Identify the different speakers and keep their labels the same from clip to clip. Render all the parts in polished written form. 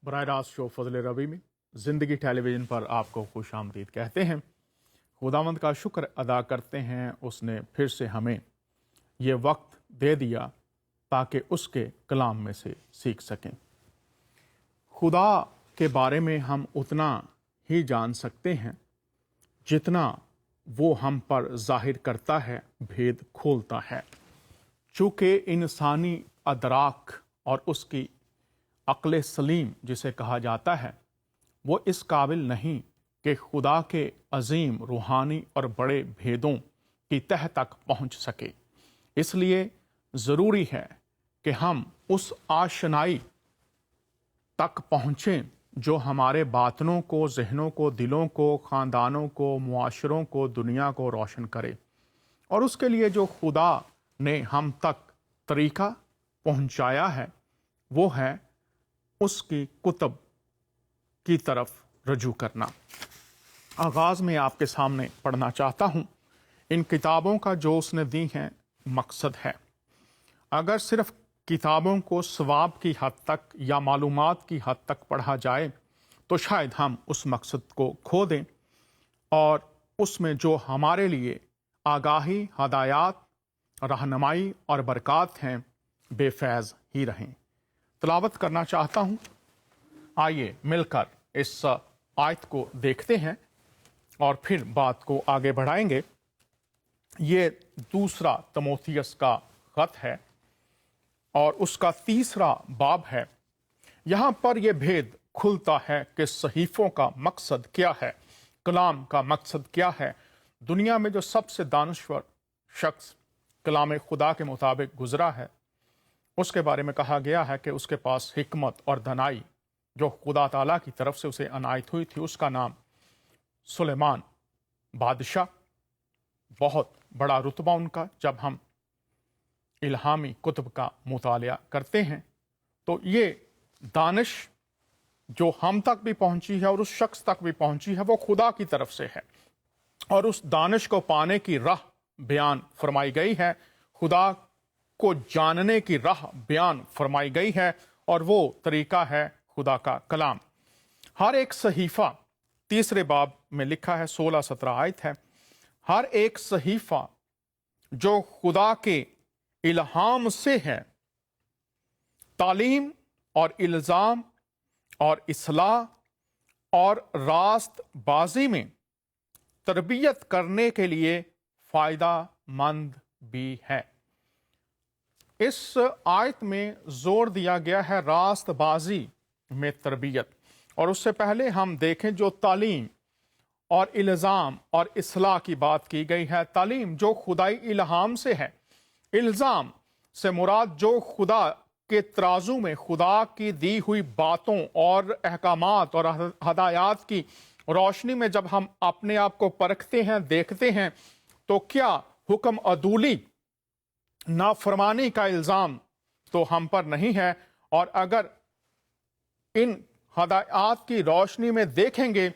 Speaker 1: براہ راست شو فضل ربی میں زندگی ٹیلی ویژن پر آپ کو خوش آمدید کہتے ہیں۔ خداوند کا شکر ادا کرتے ہیں، اس نے پھر سے ہمیں یہ وقت دے دیا تاکہ اس کے کلام میں سے سیکھ سکیں۔ خدا کے بارے میں ہم اتنا ہی جان سکتے ہیں جتنا وہ ہم پر ظاہر کرتا ہے، بھید کھولتا ہے۔ چونکہ انسانی ادراک اور اس کی عقل سلیم جسے کہا جاتا ہے، وہ اس قابل نہیں کہ خدا کے عظیم روحانی اور بڑے بھیدوں کی تہہ تک پہنچ سکے۔ اس لیے ضروری ہے کہ ہم اس آشنائی تک پہنچیں جو ہمارے باطنوں کو، ذہنوں کو، دلوں کو، خاندانوں کو، معاشروں کو، دنیا کو روشن کرے۔ اور اس کے لیے جو خدا نے ہم تک طریقہ پہنچایا ہے وہ ہے اس کی کتب کی طرف رجوع کرنا۔ آغاز میں آپ کے سامنے پڑھنا چاہتا ہوں، ان کتابوں کا جو اس نے دی ہیں مقصد ہے۔ اگر صرف کتابوں کو ثواب کی حد تک یا معلومات کی حد تک پڑھا جائے تو شاید ہم اس مقصد کو کھو دیں اور اس میں جو ہمارے لیے آگاہی، ہدایات، رہنمائی اور برکات ہیں بے فیض ہی رہیں۔ تلاوت کرنا چاہتا ہوں، آئیے مل کر اس آیت کو دیکھتے ہیں اور پھر بات کو آگے بڑھائیں گے۔ یہ دوسرا تموتھیوس کا خط ہے اور اس کا 3 باب ہے۔ یہاں پر یہ بھید کھلتا ہے کہ صحیفوں کا مقصد کیا ہے، کلام کا مقصد کیا ہے۔ دنیا میں جو سب سے دانشور شخص کلام خدا کے مطابق گزرا ہے، اس کے بارے میں کہا گیا ہے کہ اس کے پاس حکمت اور دانائی جو خدا تعالیٰ کی طرف سے اسے عنایت ہوئی تھی، اس کا نام سلیمان بادشاہ۔ بہت بڑا رتبہ ان کا۔ جب ہم الہامی کتب کا مطالعہ کرتے ہیں تو یہ دانش جو ہم تک بھی پہنچی ہے اور اس شخص تک بھی پہنچی ہے وہ خدا کی طرف سے ہے، اور اس دانش کو پانے کی راہ بیان فرمائی گئی ہے، خدا کو جاننے کی راہ بیان فرمائی گئی ہے، اور وہ طریقہ ہے خدا کا کلام۔ ہر ایک صحیفہ 3 باب میں لکھا ہے، 16-17 آیت ہے۔ ہر ایک صحیفہ جو خدا کے الہام سے ہے، تعلیم اور الزام اور اصلاح اور راست بازی میں تربیت کرنے کے لیے فائدہ مند بھی ہے۔ اس آیت میں زور دیا گیا ہے راست بازی میں تربیت، اور اس سے پہلے ہم دیکھیں جو تعلیم اور الزام اور اصلاح کی بات کی گئی ہے۔ تعلیم جو خدائی الہام سے ہے، الزام سے مراد جو خدا کے ترازو میں خدا کی دی ہوئی باتوں اور احکامات اور ہدایات کی روشنی میں جب ہم اپنے آپ کو پرکھتے ہیں، دیکھتے ہیں تو کیا حکم عدولی، نافرمانی کا الزام تو ہم پر نہیں ہے، اور اگر ان ہدایات کی روشنی میں دیکھیں گے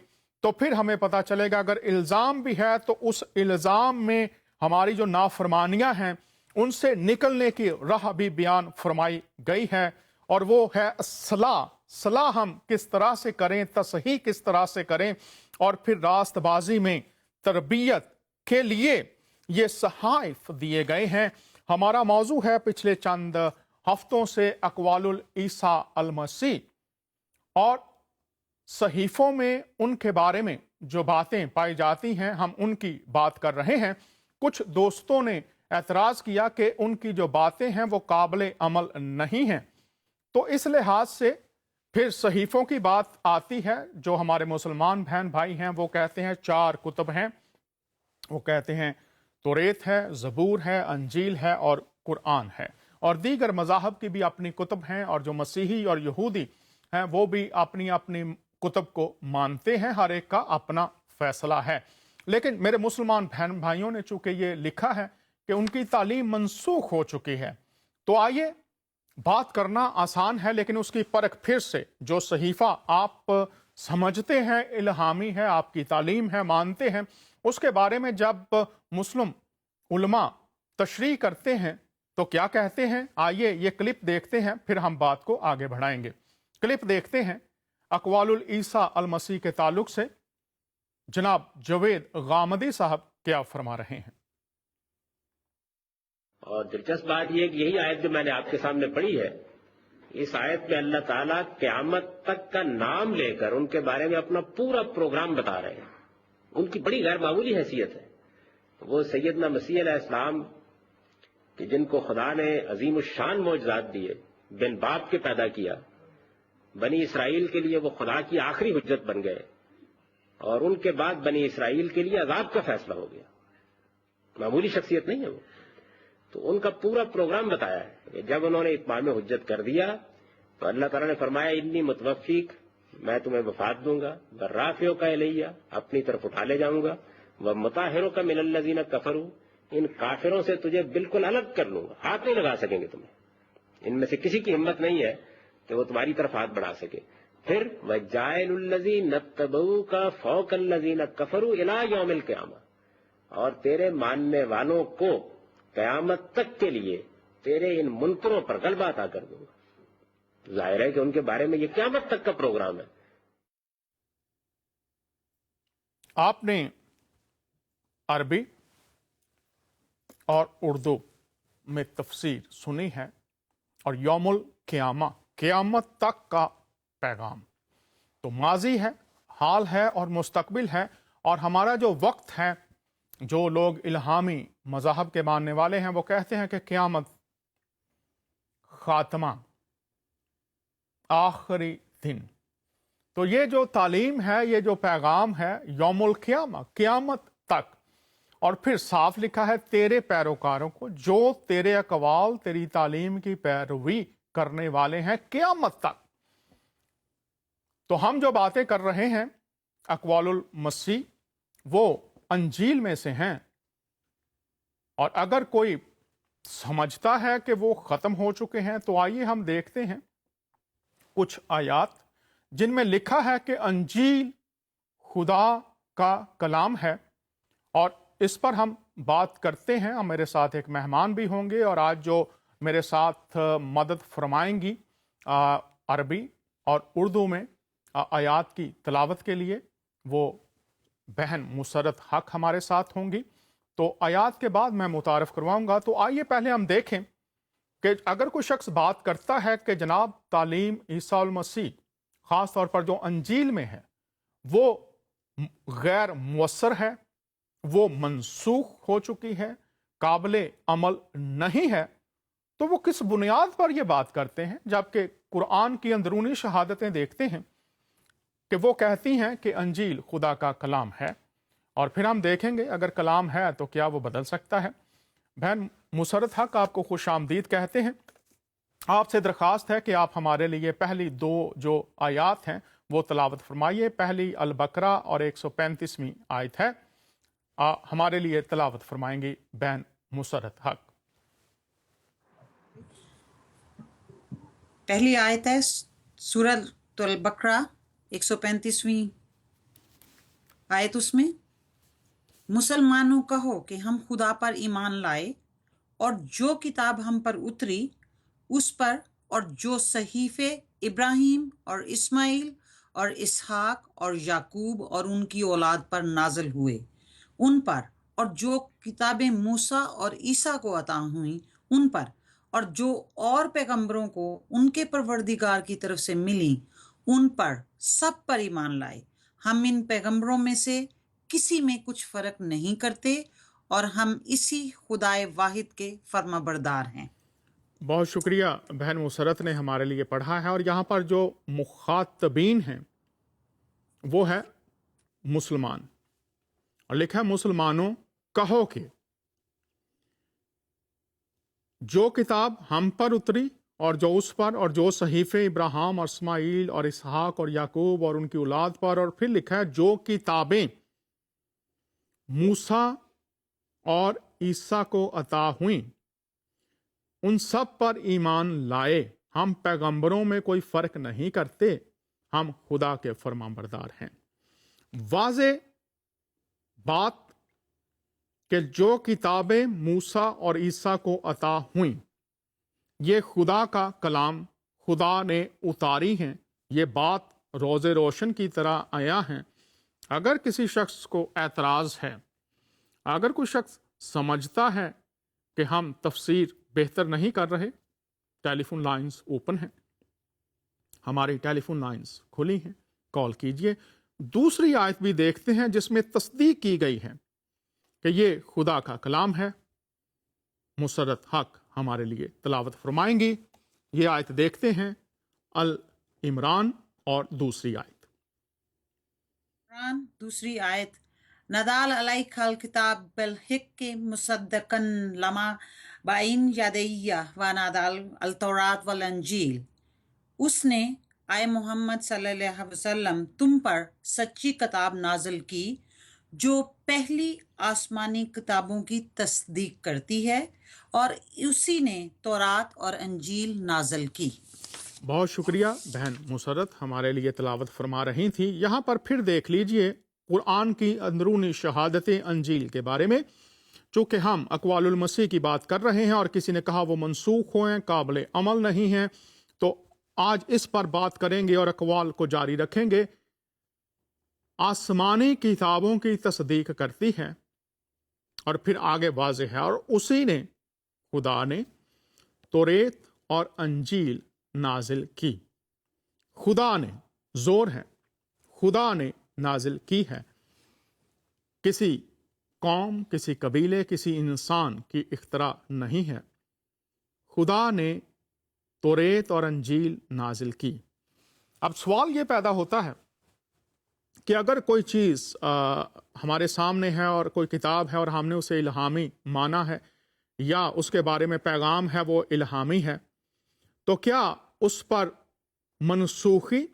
Speaker 1: تو پھر ہمیں پتہ چلے گا اگر الزام بھی ہے تو اس الزام میں ہماری جو نافرمانیاں ہیں ان سے نکلنے کی راہ بھی بیان فرمائی گئی ہے، اور وہ ہے صلاح ہم کس طرح سے کریں، تصحیح کس طرح سے کریں، اور پھر راست بازی میں تربیت کے لیے یہ صحائف دیے گئے ہیں۔ ہمارا موضوع ہے پچھلے چند ہفتوں سے اقوال عیسیٰ المسیح، اور صحیفوں میں ان کے بارے میں جو باتیں پائی جاتی ہیں ہم ان کی بات کر رہے ہیں۔ کچھ دوستوں نے اعتراض کیا کہ ان کی جو باتیں ہیں وہ قابل عمل نہیں ہیں، تو اس لحاظ سے پھر صحیفوں کی بات آتی ہے۔ جو ہمارے مسلمان بہن بھائی ہیں وہ کہتے ہیں 4 کتب ہیں، وہ کہتے ہیں توریت ہے، زبور ہے، انجیل ہے اور قرآن ہے، اور دیگر مذاہب کی بھی اپنی کتب ہیں، اور جو مسیحی اور یہودی ہیں وہ بھی اپنی اپنی کتب کو مانتے ہیں، ہر ایک کا اپنا فیصلہ ہے۔ لیکن میرے مسلمان بہن بھائیوں نے چونکہ یہ لکھا ہے کہ ان کی تعلیم منسوخ ہو چکی ہے، تو آئیے بات کرنا آسان ہے لیکن اس کی پرکھ پھر سے جو صحیفہ آپ سمجھتے ہیں الہامی ہے، آپ کی تعلیم ہے، مانتے ہیں، اس کے بارے میں جب مسلم علماء تشریح کرتے ہیں تو کیا کہتے ہیں؟ آئیے یہ کلپ دیکھتے ہیں، پھر ہم بات کو آگے بڑھائیں گے۔ کلپ دیکھتے ہیں اقوال العیسیٰ المسیح کے تعلق سے جناب جوید غامدی صاحب کیا فرما رہے ہیں۔
Speaker 2: اور دلچسپ بات یہ ہے کہ یہی آیت جو میں نے آپ کے سامنے پڑھی ہے، اس آیت میں اللہ تعالیٰ قیامت تک کا نام لے کر ان کے بارے میں اپنا پورا پروگرام بتا رہے ہیں۔ ان کی بڑی غیر معمولی حیثیت ہے۔ وہ سیدنا مسیح علیہ السلام کہ جن کو خدا نے عظیم الشان معجزات دیے، بن باپ کے پیدا کیا، بنی اسرائیل کے لیے وہ خدا کی آخری حجت بن گئے، اور ان کے بعد بنی اسرائیل کے لیے عذاب کا فیصلہ ہو گیا۔ معمولی شخصیت نہیں ہے وہ۔ تو ان کا پورا پروگرام بتایا ہے کہ جب انہوں نے اتمام حجت کر دیا تو اللہ تعالیٰ نے فرمایا انی متوفیک، میں تمہیں وفات دوں گا، برافیوں کا الیہ، اپنی طرف اٹھا لے جاؤں گا، ومطہروں کا من الذین کفروا، ان کافروں سے تجھے بالکل الگ کر لوں گا، ہاتھ نہیں لگا سکیں گے تمہیں، ان میں سے کسی کی ہمت نہیں ہے کہ وہ تمہاری طرف ہاتھ بڑھا سکے۔ پھر وجائل الذین اتبعوک فوق الذین کفروا الی یوم القیامہ، اور تیرے ماننے والوں کو قیامت تک کے لیے تیرے ان منکروں پر غلبہ عطا کر دوں گا۔ ظاہر ہے کہ ان کے بارے میں یہ قیامت تک کا پروگرام ہے۔
Speaker 1: آپ نے عربی اور اردو میں تفسیر سنی ہے، اور یوم القیامہ، قیامت تک کا پیغام تو ماضی ہے، حال ہے اور مستقبل ہے، اور ہمارا جو وقت ہے، جو لوگ الہامی مذاہب کے ماننے والے ہیں وہ کہتے ہیں کہ قیامت، خاتمہ، آخری دن۔ تو یہ جو تعلیم ہے، یہ جو پیغام ہے، یوم القیامہ، قیامت تک، اور پھر صاف لکھا ہے تیرے پیروکاروں کو، جو تیرے اقوال، تیری تعلیم کی پیروی کرنے والے ہیں، قیامت تک۔ تو ہم جو باتیں کر رہے ہیں اقوال المسیح، وہ انجیل میں سے ہیں، اور اگر کوئی سمجھتا ہے کہ وہ ختم ہو چکے ہیں تو آئیے ہم دیکھتے ہیں کچھ آیات جن میں لکھا ہے کہ انجیل خدا کا کلام ہے، اور اس پر ہم بات کرتے ہیں۔ میرے ساتھ ایک مہمان بھی ہوں گے، اور آج جو میرے ساتھ مدد فرمائیں گی عربی اور اردو میں آیات کی تلاوت کے لیے، وہ بہن مسرت حق ہمارے ساتھ ہوں گی۔ تو آیات کے بعد میں متعارف کرواؤں گا۔ تو آئیے پہلے ہم دیکھیں کہ اگر کوئی شخص بات کرتا ہے کہ جناب تعلیم عیسیٰ المسیح، خاص طور پر جو انجیل میں ہے، وہ غیر مؤثر ہے، وہ منسوخ ہو چکی ہے، قابل عمل نہیں ہے، تو وہ کس بنیاد پر یہ بات کرتے ہیں؟ جبکہ قرآن کی اندرونی شہادتیں دیکھتے ہیں کہ وہ کہتی ہیں کہ انجیل خدا کا کلام ہے، اور پھر ہم دیکھیں گے اگر کلام ہے تو کیا وہ بدل سکتا ہے۔ بہن مسرت حق آپ کو خوش آمدید کہتے ہیں۔ آپ سے درخواست ہے کہ آپ ہمارے لیے پہلی دو جو آیات ہیں وہ تلاوت فرمائیے۔ پہلی البقرہ اور 135ویں آیت ہے، ہمارے لیے تلاوت فرمائیں گی بہن مسرت حق۔
Speaker 3: پہلی آیت ہے سورۃ البقرہ 135ویں آیت۔ اس میں مسلمانوں کہو کہ ہم خدا پر ایمان لائے اور جو کتاب ہم پر اتری اس پر، اور جو صحیفے ابراہیم اور اسماعیل اور اسحاق اور یعقوب اور ان کی اولاد پر نازل ہوئے ان پر، اور جو کتابیں موسیٰ اور عیسیٰ کو عطا ہوئیں ان پر، اور جو اور پیغمبروں کو ان کے پروردگار کی طرف سے ملیں ان پر، سب پر ایمان لائے۔ ہم ان پیغمبروں میں سے کسی میں کچھ فرق نہیں کرتے، اور ہم اسی خدائے واحد کے فرما بردار ہیں۔
Speaker 1: بہت شکریہ بہن مسرت نے ہمارے لیے پڑھا ہے، اور یہاں پر جو مخاطبین ہیں وہ ہے مسلمان، اور لکھا ہے مسلمانوں کہو کہ جو کتاب ہم پر اتری اور جو اس پر، اور جو صحیفے ابراہیم اور اسماعیل اور اسحاق اور یعقوب اور ان کی اولاد پر، اور پھر لکھا ہے جو کتابیں موسیٰ اور عیسیٰ کو عطا ہوئیں ان سب پر ایمان لائے۔ ہم پیغمبروں میں کوئی فرق نہیں کرتے، ہم خدا کے فرما بردار ہیں۔ واضح بات کہ جو کتابیں موسیٰ اور عیسیٰ کو عطا ہوئیں یہ خدا کا کلام، خدا نے اتاری ہیں، یہ بات روز روشن کی طرح عیاں ہیں۔ اگر کسی شخص کو اعتراض ہے، اگر کوئی شخص سمجھتا ہے کہ ہم تفسیر بہتر نہیں کر رہے، ٹیلی فون لائنز اوپن ہیں، ہماری ٹیلی فون لائنز کھلی ہیں، کال کیجئے۔ دوسری آیت بھی دیکھتے ہیں جس میں تصدیق کی گئی ہے کہ یہ خدا کا کلام ہے۔ مسرت حق ہمارے لیے تلاوت فرمائیں گی۔ یہ آیت دیکھتے ہیں، العمران اور دوسری آیت۔
Speaker 3: قرآن دوسری آیت، ندال علیک الکتاب بالحق مصدقا لما بین یدیہ ونادال التورات والانجیل۔ اس نے اے محمد صلی اللہ علیہ وسلم تم پر سچی کتاب نازل کی جو پہلی آسمانی کتابوں کی تصدیق کرتی ہے، اور اسی نے تورات اور انجیل نازل کی۔
Speaker 1: بہت شکریہ بہن مسرت ہمارے لیے تلاوت فرما رہی تھی۔ یہاں پر پھر دیکھ لیجئے قرآن کی اندرونی شہادت انجیل کے بارے میں۔ چونکہ ہم اقوال المسیح کی بات کر رہے ہیں اور کسی نے کہا وہ منسوخ ہوئے، قابل عمل نہیں ہیں، تو آج اس پر بات کریں گے اور اقوال کو جاری رکھیں گے۔ آسمانی کتابوں کی تصدیق کرتی ہے، اور پھر آگے واضح ہے، اور اسی نے خدا نے توریت اور انجیل نازل کی۔ خدا نے، زور ہے، خدا نے نازل کی ہے۔ کسی قوم، کسی قبیلے، کسی انسان کی اختراع نہیں ہے۔ خدا نے توریت اور انجیل نازل کی۔ اب سوال یہ پیدا ہوتا ہے کہ اگر کوئی چیز ہمارے سامنے ہے اور کوئی کتاب ہے اور ہم نے اسے الہامی مانا ہے، یا اس کے بارے میں پیغام ہے وہ الہامی ہے، تو کیا اس پر منسوخی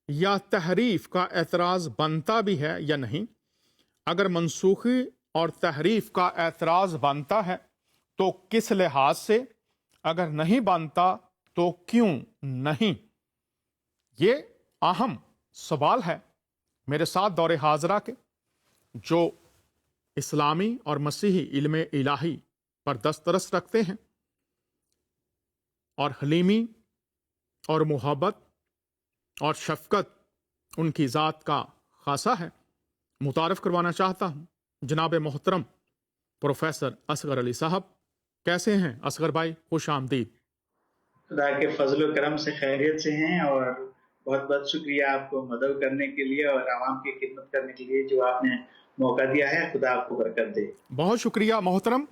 Speaker 1: یا تحریف کا اعتراض بنتا بھی ہے یا نہیں؟ اگر منسوخی اور تحریف کا اعتراض بنتا ہے تو کس لحاظ سے؟ اگر نہیں بنتا تو کیوں نہیں؟ یہ اہم سوال ہے میرے ساتھ دور حاضرہ کے، جو اسلامی اور مسیحی علم الہی پر دسترس رکھتے ہیں، اور حلیمی اور محبت اور شفقت ان کی ذات کا خاصہ ہے۔ متعارف کروانا چاہتا ہوں جناب محترم پروفیسر اصغر علی صاحب۔ کیسے ہیں اصغر بھائی؟ خوش آمدید۔
Speaker 4: خدا کے فضل و کرم سے خیریت سے ہیں، اور بہت بہت شکریہ آپ کو مدعو کرنے کے لیے اور عوام کی خدمت کرنے کے لیے جو آپ نے موقع دیا ہے۔ خدا آپ کو برکت دے۔
Speaker 1: بہت شکریہ محترم۔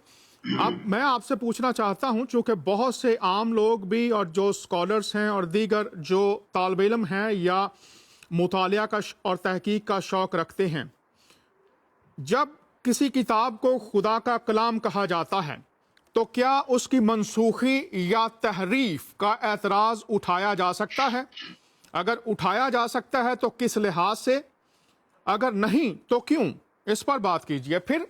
Speaker 1: اب میں آپ سے پوچھنا چاہتا ہوں، چونکہ بہت سے عام لوگ بھی اور جو اسکالرس ہیں اور دیگر جو طالب علم ہیں یا مطالعہ کا اور تحقیق کا شوق رکھتے ہیں، جب کسی کتاب کو خدا کا کلام کہا جاتا ہے تو کیا اس کی منسوخی یا تحریف کا اعتراض اٹھایا جا سکتا ہے؟ اگر اٹھایا جا سکتا ہے تو کس لحاظ سے؟ اگر نہیں تو کیوں؟ اس پر بات کیجیے۔ پھر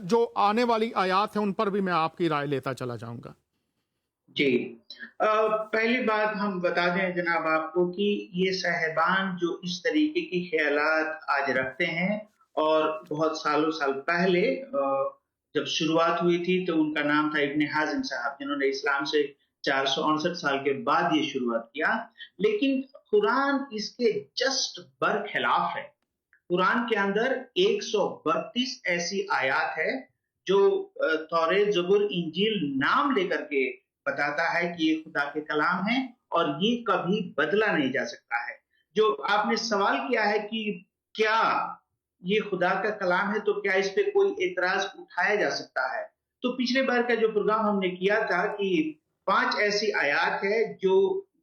Speaker 1: جو آنے والی آیات ہیں ان پر بھی میں آپ کی رائے لیتا چلا جاؤں گا۔
Speaker 4: جی، پہلی بات ہم بتا دیں جناب آپ کو کہ یہ صاحبان جو اس طریقے کی خیالات آج رکھتے ہیں، اور بہت سالوں سال پہلے جب شروعات ہوئی تھی تو ان کا نام تھا ابن حزم صاحب، جنہوں نے اسلام سے 459 سال کے بعد یہ شروعات کیا۔ لیکن قرآن اس کے جسٹ برخلاف ہے۔ قرآن کے اندر 132 ایسی آیات ہے جو توریت، زبور، انجیل نام لے کر کے بتاتا ہے کہ یہ خدا کے کلام ہے اور یہ کبھی بدلا نہیں جا سکتا ہے۔ جو آپ نے سوال کیا ہے کہ کیا یہ خدا کا کلام ہے تو کیا اس پہ کوئی اعتراض اٹھایا جا سکتا ہے، تو پچھلے بار کا جو پروگرام ہم نے کیا تھا کہ 5 ایسی آیات ہے جو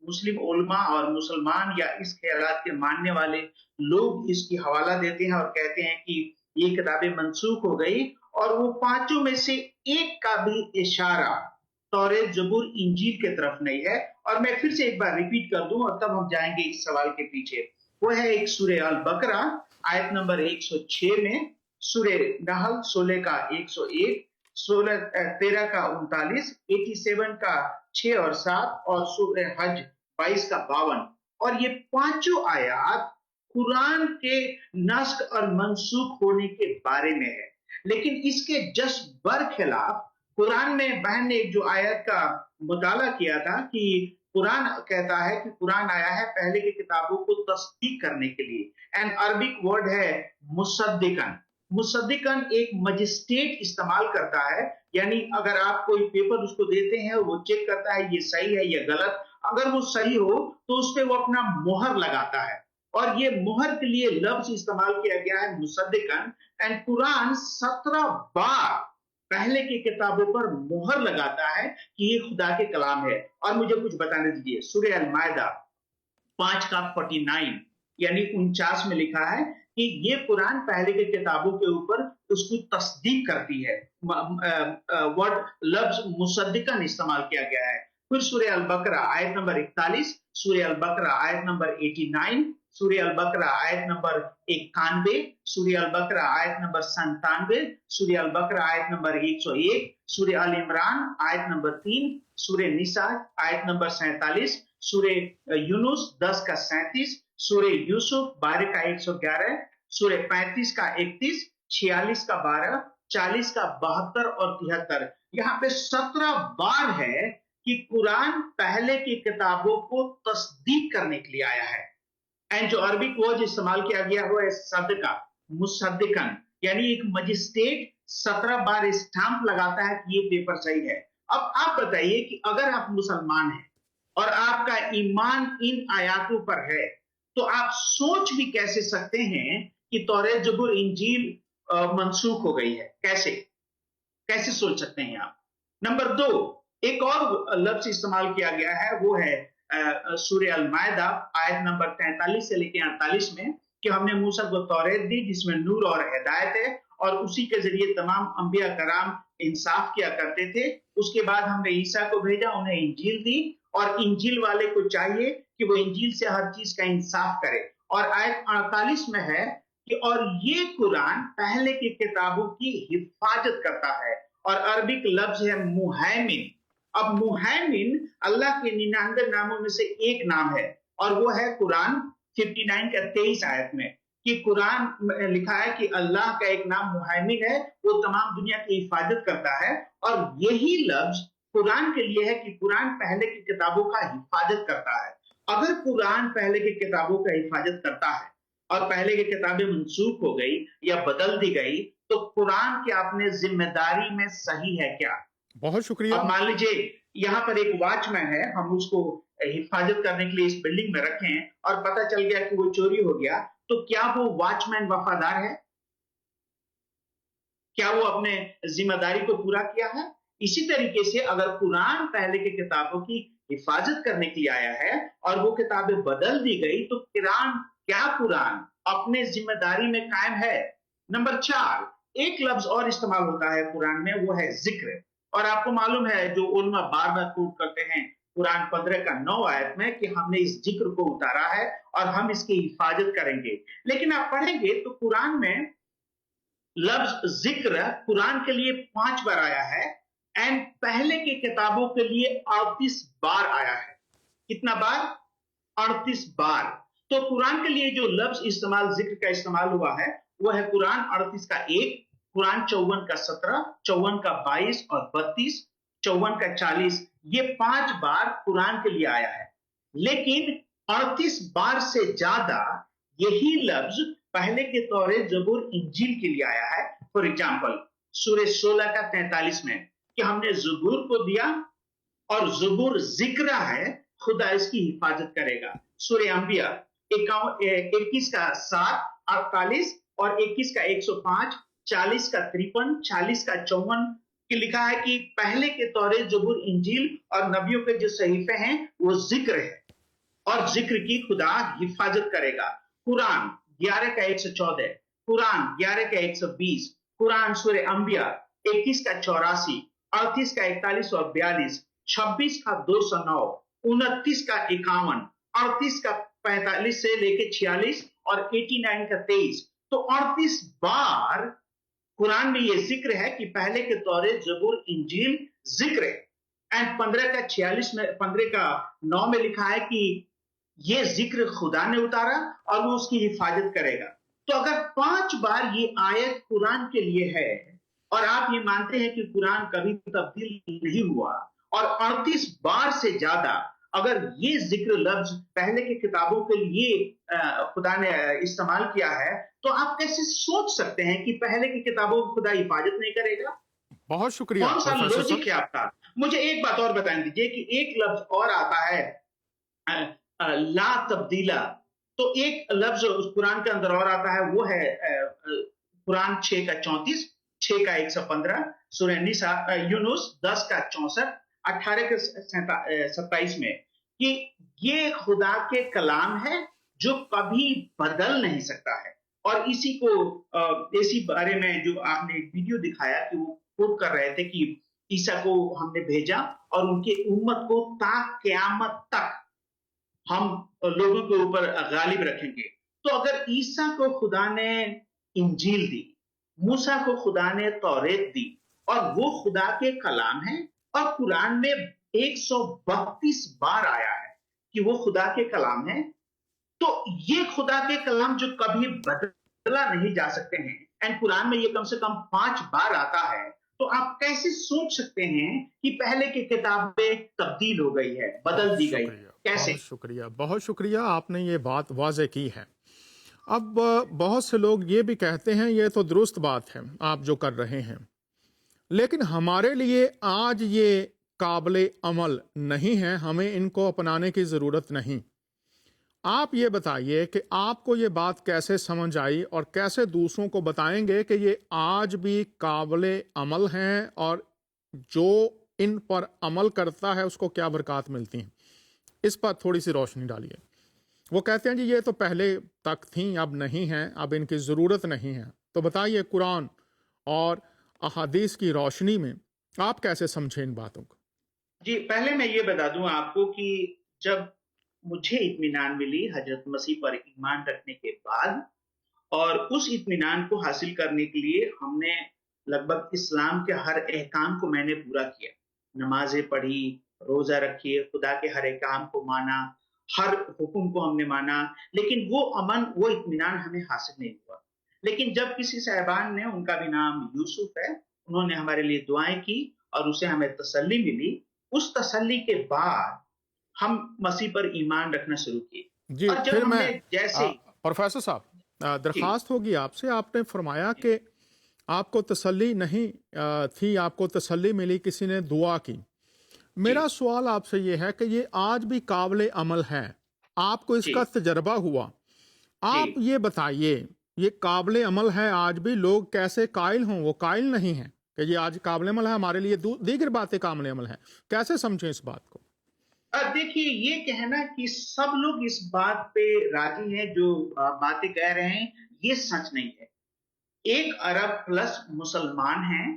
Speaker 4: مسلم علماء اور مسلمان یا اس خیالات کے ماننے والے لوگ اس کی حوالہ دیتے ہیں اور کہتے ہیں کہ یہ کتابیں منسوخ ہو گئی، اور وہ 5 میں سے ایک کا بھی اشارہ توریت، زبور، انجیل کے طرف نہیں ہے۔ اور میں پھر سے ایک بار ریپیٹ کر دوں اور تب ہم جائیں گے اس سوال کے پیچھے۔ وہ ہے ایک سورہ البقرہ آیت نمبر 106 میں، سورہ نحل 16 کا 101، 13 کا 39، 87 کا 6 اور 7، اور سورہ حج 22 کا 52۔ اور یہ 5 آیات قرآن کے نسخ اور منسوخ ہونے کے بارے میں ہے۔ لیکن اس کے جسٹ برخلاف قرآن میں بہن نے ایک جو آیت کا مطالعہ کیا تھا کہ कुरान कहता है कि कुरान आया है पहले की किताबों को तस्दीक करने के लिए। एंड अरबिक वर्ड है मुसद्दिकन। मुसद्दिकन एक मजिस्ट्रेट इस्तेमाल करता है, यानी अगर आप कोई पेपर उसको देते हैं और वो चेक करता है ये सही है या गलत, अगर वो सही हो तो उस पे वो अपना मोहर लगाता है, और ये मोहर के लिए लफ्ज इस्तेमाल किया गया है मुसद्दिकन। एंड कुरान 17 बार पहले की किताबों पर मोहर लगाता है कि ये खुदा के कलाम है। और मुझे कुछ बताने दीजिए, सूरह अल-माइदा 5:49 यानी 49 में लिखा है कि ये कुरान पहले की किताबों के ऊपर उसकी तस्दीक करती है। वर्ड लफ्ज मुसद्दिकन इस्तेमाल किया गया है। फिर सूरह अल-बकरा आयत नंबर 41, सूरह अल-बकरा आयत नंबर 89, सूरह अल-बकरा आयत नंबर 91, सूरह अल-बकरा आयत नंबर 97, सूरह अल-बकरा आयत नंबर 101, सूरह अल इमरान आयत नंबर 3, सूरह निसा आयत नंबर 47, सूरह यूनुस 10:37, सूरह यूसुफ 12:111, सूरह 35 का 31, 46 का 12, 40 का 72 और 73। यहाँ पे 17 बार है कि कुरान पहले की किताबों को तस्दीक करने के लिए आया है। एंड जो अरबिक वर्ड इस्तेमाल किया गया हुआ है सदका, मुसद्दिकन, यानी एक मजिस्ट्रेट 17 बार स्टाम्प लगाता है कि ये पेपर सही है। अब आप बताइए कि अगर आप मुसलमान हैं और आपका ईमान इन आयातों पर है, तो आप सोच भी कैसे सकते हैं कि तौरात, जबूर, इंजील मनसूख हो गई है? कैसे सोच सकते हैं आप? नंबर 2, एक और लफ्ज इस्तेमाल किया गया है, वो है सूरह अल-माइदा आयत नंबर 43 से लेकर 48 में, कि हमने मूसा को तौरात दी जिसमें नूर और हिदायत है, और उसी के जरिए तमाम अंबिया कराम इंसाफ किया करते थे। उसके बाद हमने ईसा को भेजा, उन्हें इंजील दी, और इंजील वाले को चाहिए कि वो इंजील से हर चीज का इंसाफ करे। और आयत 48 में है कि और ये कुरान पहले की किताबों की हिफाजत करता है, और अरबिक लफ्ज है मुहैमिन। अब मुहैमिन अल्लाह के 99 नामों में से एक नाम है, और वो है कुरान 59 का 23 आयत में, कि कुरान लिखा है कि अल्लाह का एक नाम मुहैमिन है, वो तमाम दुनिया की हिफाजत करता है। और यही लफ्ज कुरान के लिए है कि कुरान पहले की किताबों का हिफाजत करता है। अगर कुरान पहले की किताबों का हिफाजत करता है और पहले की किताबें मनसूख हो गई या बदल दी गई, तो कुरान की अपने जिम्मेदारी में सही है क्या?
Speaker 1: बहुत शुक्रिया।
Speaker 4: अब मान लीजिए यहाँ पर एक वॉचमैन है, हम उसको हिफाजत करने के लिए इस बिल्डिंग में रखे हैं, और पता चल गया कि वो चोरी हो गया, तो क्या वो वॉचमैन वफादार है? क्या वो अपने जिम्मेदारी को पूरा किया है? इसी तरीके से अगर कुरान पहले की किताबों की हिफाजत करने के लिए आया है और वो किताबें बदल दी गई, तो कुरान अपने जिम्मेदारी में कायम है? नंबर 4, एक लफ्ज और इस्तेमाल होता है कुरान में, वो है जिक्र। और आपको मालूम है, जो उलमा बार बार कोट करते हैं कुरान 15 का 9 आयत में, कि हमने इस जिक्र को उतारा है और हम इसकी हिफाजत करेंगे। लेकिन आप पढ़ेंगे तो कुरान में लफ्ज जिक्र कुरान के लिए 5 बार आया है, एंड पहले की किताबों के लिए 38 बार आया है। कितना बार? 38 बार। तो कुरान के लिए जो लफ्ज इस्तेमाल, जिक्र का इस्तेमाल हुआ है, वो है कुरान 38 का 1, कुरान 54 का 17, 54 का 22 और 32, 54 का 40, ये 5 बार कुरान के लिए आया है। लेकिन 38 बार से ज्यादा यही लफ्ज पहले के तौरात, जबूर, इंजील के लिए आया है। फॉर एग्जाम्पल सूरह 16 का 43 में, कि हमने जबूर को दिया, और जबूर जिक्र है, खुदा इसकी हिफाजत करेगा। सूरह अंबिया 21 का 7, 48 और 21 का 105, 40 का 53, 40 का 54 कि लिखा है कि पहले के तौरात, जबूर, इंजील और नबियों के जो सहीफे हैं वो जिक्र है, और जिक्र की खुदा हिफाजत करेगा। कुरान 11 का 114, कुरान 11 का 120, कुरान सूरह अंबिया 21 का 84, 38 का 41 और 42, 26 का 209, 29 का 51, 38 का 45 से लेके 46 और 89 का 23। तो 38 बार कुरान में ये जिक्र है कि पहले के तौरात, जबूर, इंजील जिक्र है। एंड 15 का 46 में, 15 का 9 में लिखा है कि ये जिक्र खुदा ने उतारा और वो उसकी हिफाजत करेगा। तो अगर 5 बार ये आयत कुरान के लिए है, और आप ये मानते हैं कि कुरान कभी तब्दील नहीं हुआ, और 38 बार से ज्यादा अगर ये जिक्र लफ्ज पहले की किताबों के लिए खुदा ने इस्तेमाल किया है, तो आप कैसे सोच सकते हैं कि पहले की किताबों को खुदा हिफाजत नहीं करेगा?
Speaker 1: बहुत शुक्रिया
Speaker 4: कौन सा
Speaker 1: प्रोफेसर
Speaker 4: लॉजिक
Speaker 1: साहब।
Speaker 4: है आपका? मुझे एक बात और बताएं दीजिए कि एक लफ्ज और आता है ला तब्दीला, तो एक लफ्ज उस कुरान के अंदर और आता है, वो है कुरान 6 का 34, 6 का 115, सूरह निसा यूनुस 10 का 64, 18 के 27 में, कि ये खुदा के कलाम है जो कभी बदल नहीं सकता है। और इसी बारे में जो आपने एक वीडियो दिखाया कि वो कोट कर रहे थे कि ईसा को हमने भेजा और उनके उम्मत को ता क़यामत तक हम लोगों के ऊपर गालिब रखेंगे। तो अगर ईसा को खुदा ने इंजील दी, मूसा को खुदा ने तौरेत दी, और वो खुदा के कलाम है, और कुरान में 132 बार आया है कि वो खुदा के कलाम है, तो ये खुदा के कलाम जो कभी बदला नहीं जा सकते हैं, एंड कुरान में ये कम से कम 5 बार आता है, तो आप कैसे सोच सकते हैं कि पहले की किताबें तब्दील हो गई है, बदल दी गई? कैसे?
Speaker 1: बहुत शुक्रिया, आपने ये बात वाज़ेह की है। अब बहुत से लोग ये भी कहते हैं ये तो दुरुस्त बात है आप जो कर रहे हैं, लेकिन हमारे लिए आज ये काबिल अमल नहीं है, हमें इनको अपनाने की ज़रूरत नहीं। आप ये बताइए कि आपको ये बात कैसे समझ आई और कैसे दूसरों को बताएंगे कि ये आज भी काबिल अमल हैं और जो इन पर अमल करता है उसको क्या बरकत मिलती हैं। इस पर थोड़ी सी रोशनी डालिए। वो कहते हैं जी ये तो पहले तक थी, अब नहीं हैं, अब इनकी ज़रूरत नहीं है। तो बताइए कुरान और अहादीस की रोशनी में आप कैसे समझें इन बातों को?
Speaker 4: जी, पहले मैं ये बता दूं आपको कि जब मुझे इत्मीनान मिली हजरत मसीह पर ईमान रखने के बाद, और उस इत्मीनान को हासिल करने के लिए हमने लगभग इस्लाम के हर अहकाम को मैंने पूरा किया। नमाजें पढ़ी, रोजा रखी, खुदा के हर अहकाम को माना, हर हुक्म को हमने माना, लेकिन वो अमन, वो इत्मीनान हमें हासिल नहीं हुआ। लेकिन जब किसी साहिबान ने, उनका भी नाम यूसुफ है, उन्होंने हमारे लिए दुआएं की और उससे हमें तसल्ली मिली। उस तसल्ली के बाद हम मसीह पर ईमान रखना शुरू किए।
Speaker 1: जी,
Speaker 4: और जब
Speaker 1: फिर
Speaker 4: हमने
Speaker 1: मैं
Speaker 4: जैसे
Speaker 1: प्रोफेसर साहब दरख्वास्त होगी आपसे, आपने फरमाया कि आपको तसल्ली नहीं थी, आपको तसल्ली मिली, किसी ने दुआ की। मेरा सवाल आपसे ये है कि ये आज भी काबिल अमल है, आपको इसका तजर्बा हुआ, आप ये बताइए ये काबिल अमल है आज भी, लोग कैसे कायल हों, वो कायल नहीं है कि ये आज काबिल अमल है, हमारे लिए दीगर बातें काबिल अमल है, कैसे समझें इस बात को?
Speaker 4: देखिए, ये कहना कि सब लोग इस बात पे राजी हैं जो बातें कह रहे हैं, ये सच नहीं है। 1 अरब प्लस मुसलमान हैं,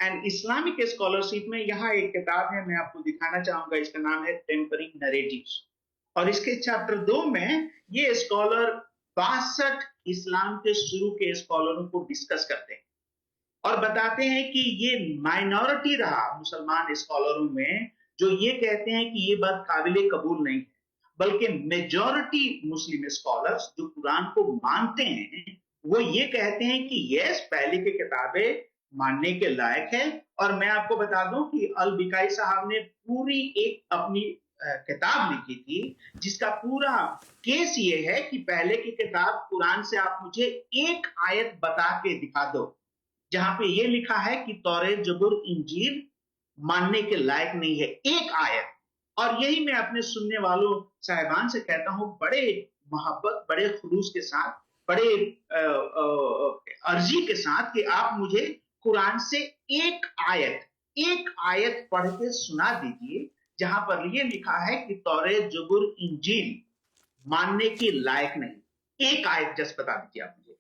Speaker 4: एंड इस्लामिक स्कॉलरशिप में यहाँ एक किताब है, मैं आपको दिखाना चाहूंगा, इसका नाम है टेम्परिंग नरेटिव्स, और इसके चैप्टर 2 में ये स्कॉलर 62 इस्लाम के शुरू के स्कॉलरों को डिस्कस करते हैं और बताते हैं कि ये माइनॉरिटी रहा मुसलमान स्कॉलरों में जो ये कहते हैं कि ये बात काबिल कबूल नहीं है, बल्कि मेजॉरिटी मुस्लिम स्कॉलर्स जो कुरान को मानते हैं वो ये कहते हैं कि यस, पहले की किताबें मानने के लायक है। और मैं आपको बता दूं कि अल बिकाई साहब ने पूरी एक अपनी किताब लिखी थी जिसका पूरा केस ये है कि पहले की किताब कुरान से आप मुझे एक आयत बता के दिखा दो जहां पे ये लिखा है कि तौरेत, जबूर, इंजील मानने के लायक नहीं है, एक आयत। और यही मैं अपने सुनने वालों साहिबान से कहता हूं बड़े मोहब्बत, बड़े खुलूस के साथ, बड़े अर्जी के साथ कि आप मुझे कुरान से एक आयत पढ़ के सुना दीजिए जहां पर ये लिखा है कि तौरेत, जबूर, इंजील मानने के लायक नहीं। एक आयत जस्ट बता दीजिए आप मुझे,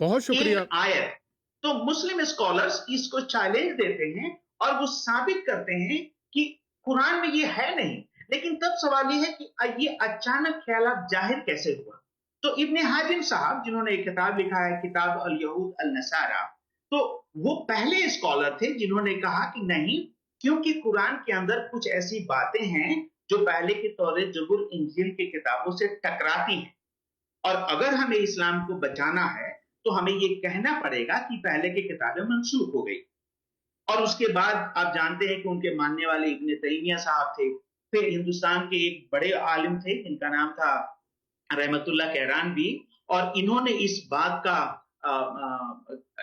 Speaker 1: बहुत शुक्रिया।
Speaker 4: एक आयत। तो मुस्लिम स्कॉलर्स इसको चैलेंज देते हैं और वो साबित करते हैं कि कुरान में ये है नहीं। लेकिन तब सवाल ये है कि ये अचानक ख्यालात जाहिर कैसे हुआ? तो इब्ने हाजिम साहब जिन्होंने एक किताब लिखा है, किताब अल यहूद अल नसारा, तो वो पहले स्कॉलर थे जिन्होंने कहा कि नहीं, क्योंकि कुरान के अंदर कुछ ऐसी बातें हैं जो पहले की तौरेत, जबूर, इंजील की किताबों से टकराती हैं, और अगर हमें इस्लाम को बचाना है तो हमें ये कहना पड़ेगा कि पहले की किताबें मंसूख हो गई। और उसके बाद आप जानते हैं कि उनके मानने वाले इब्ने तैमिया साहब थे, फिर हिंदुस्तान के एक बड़े आलिम थे जिनका नाम था रहमतुल्लाह कहरानवी, और इन्होंने इस बात का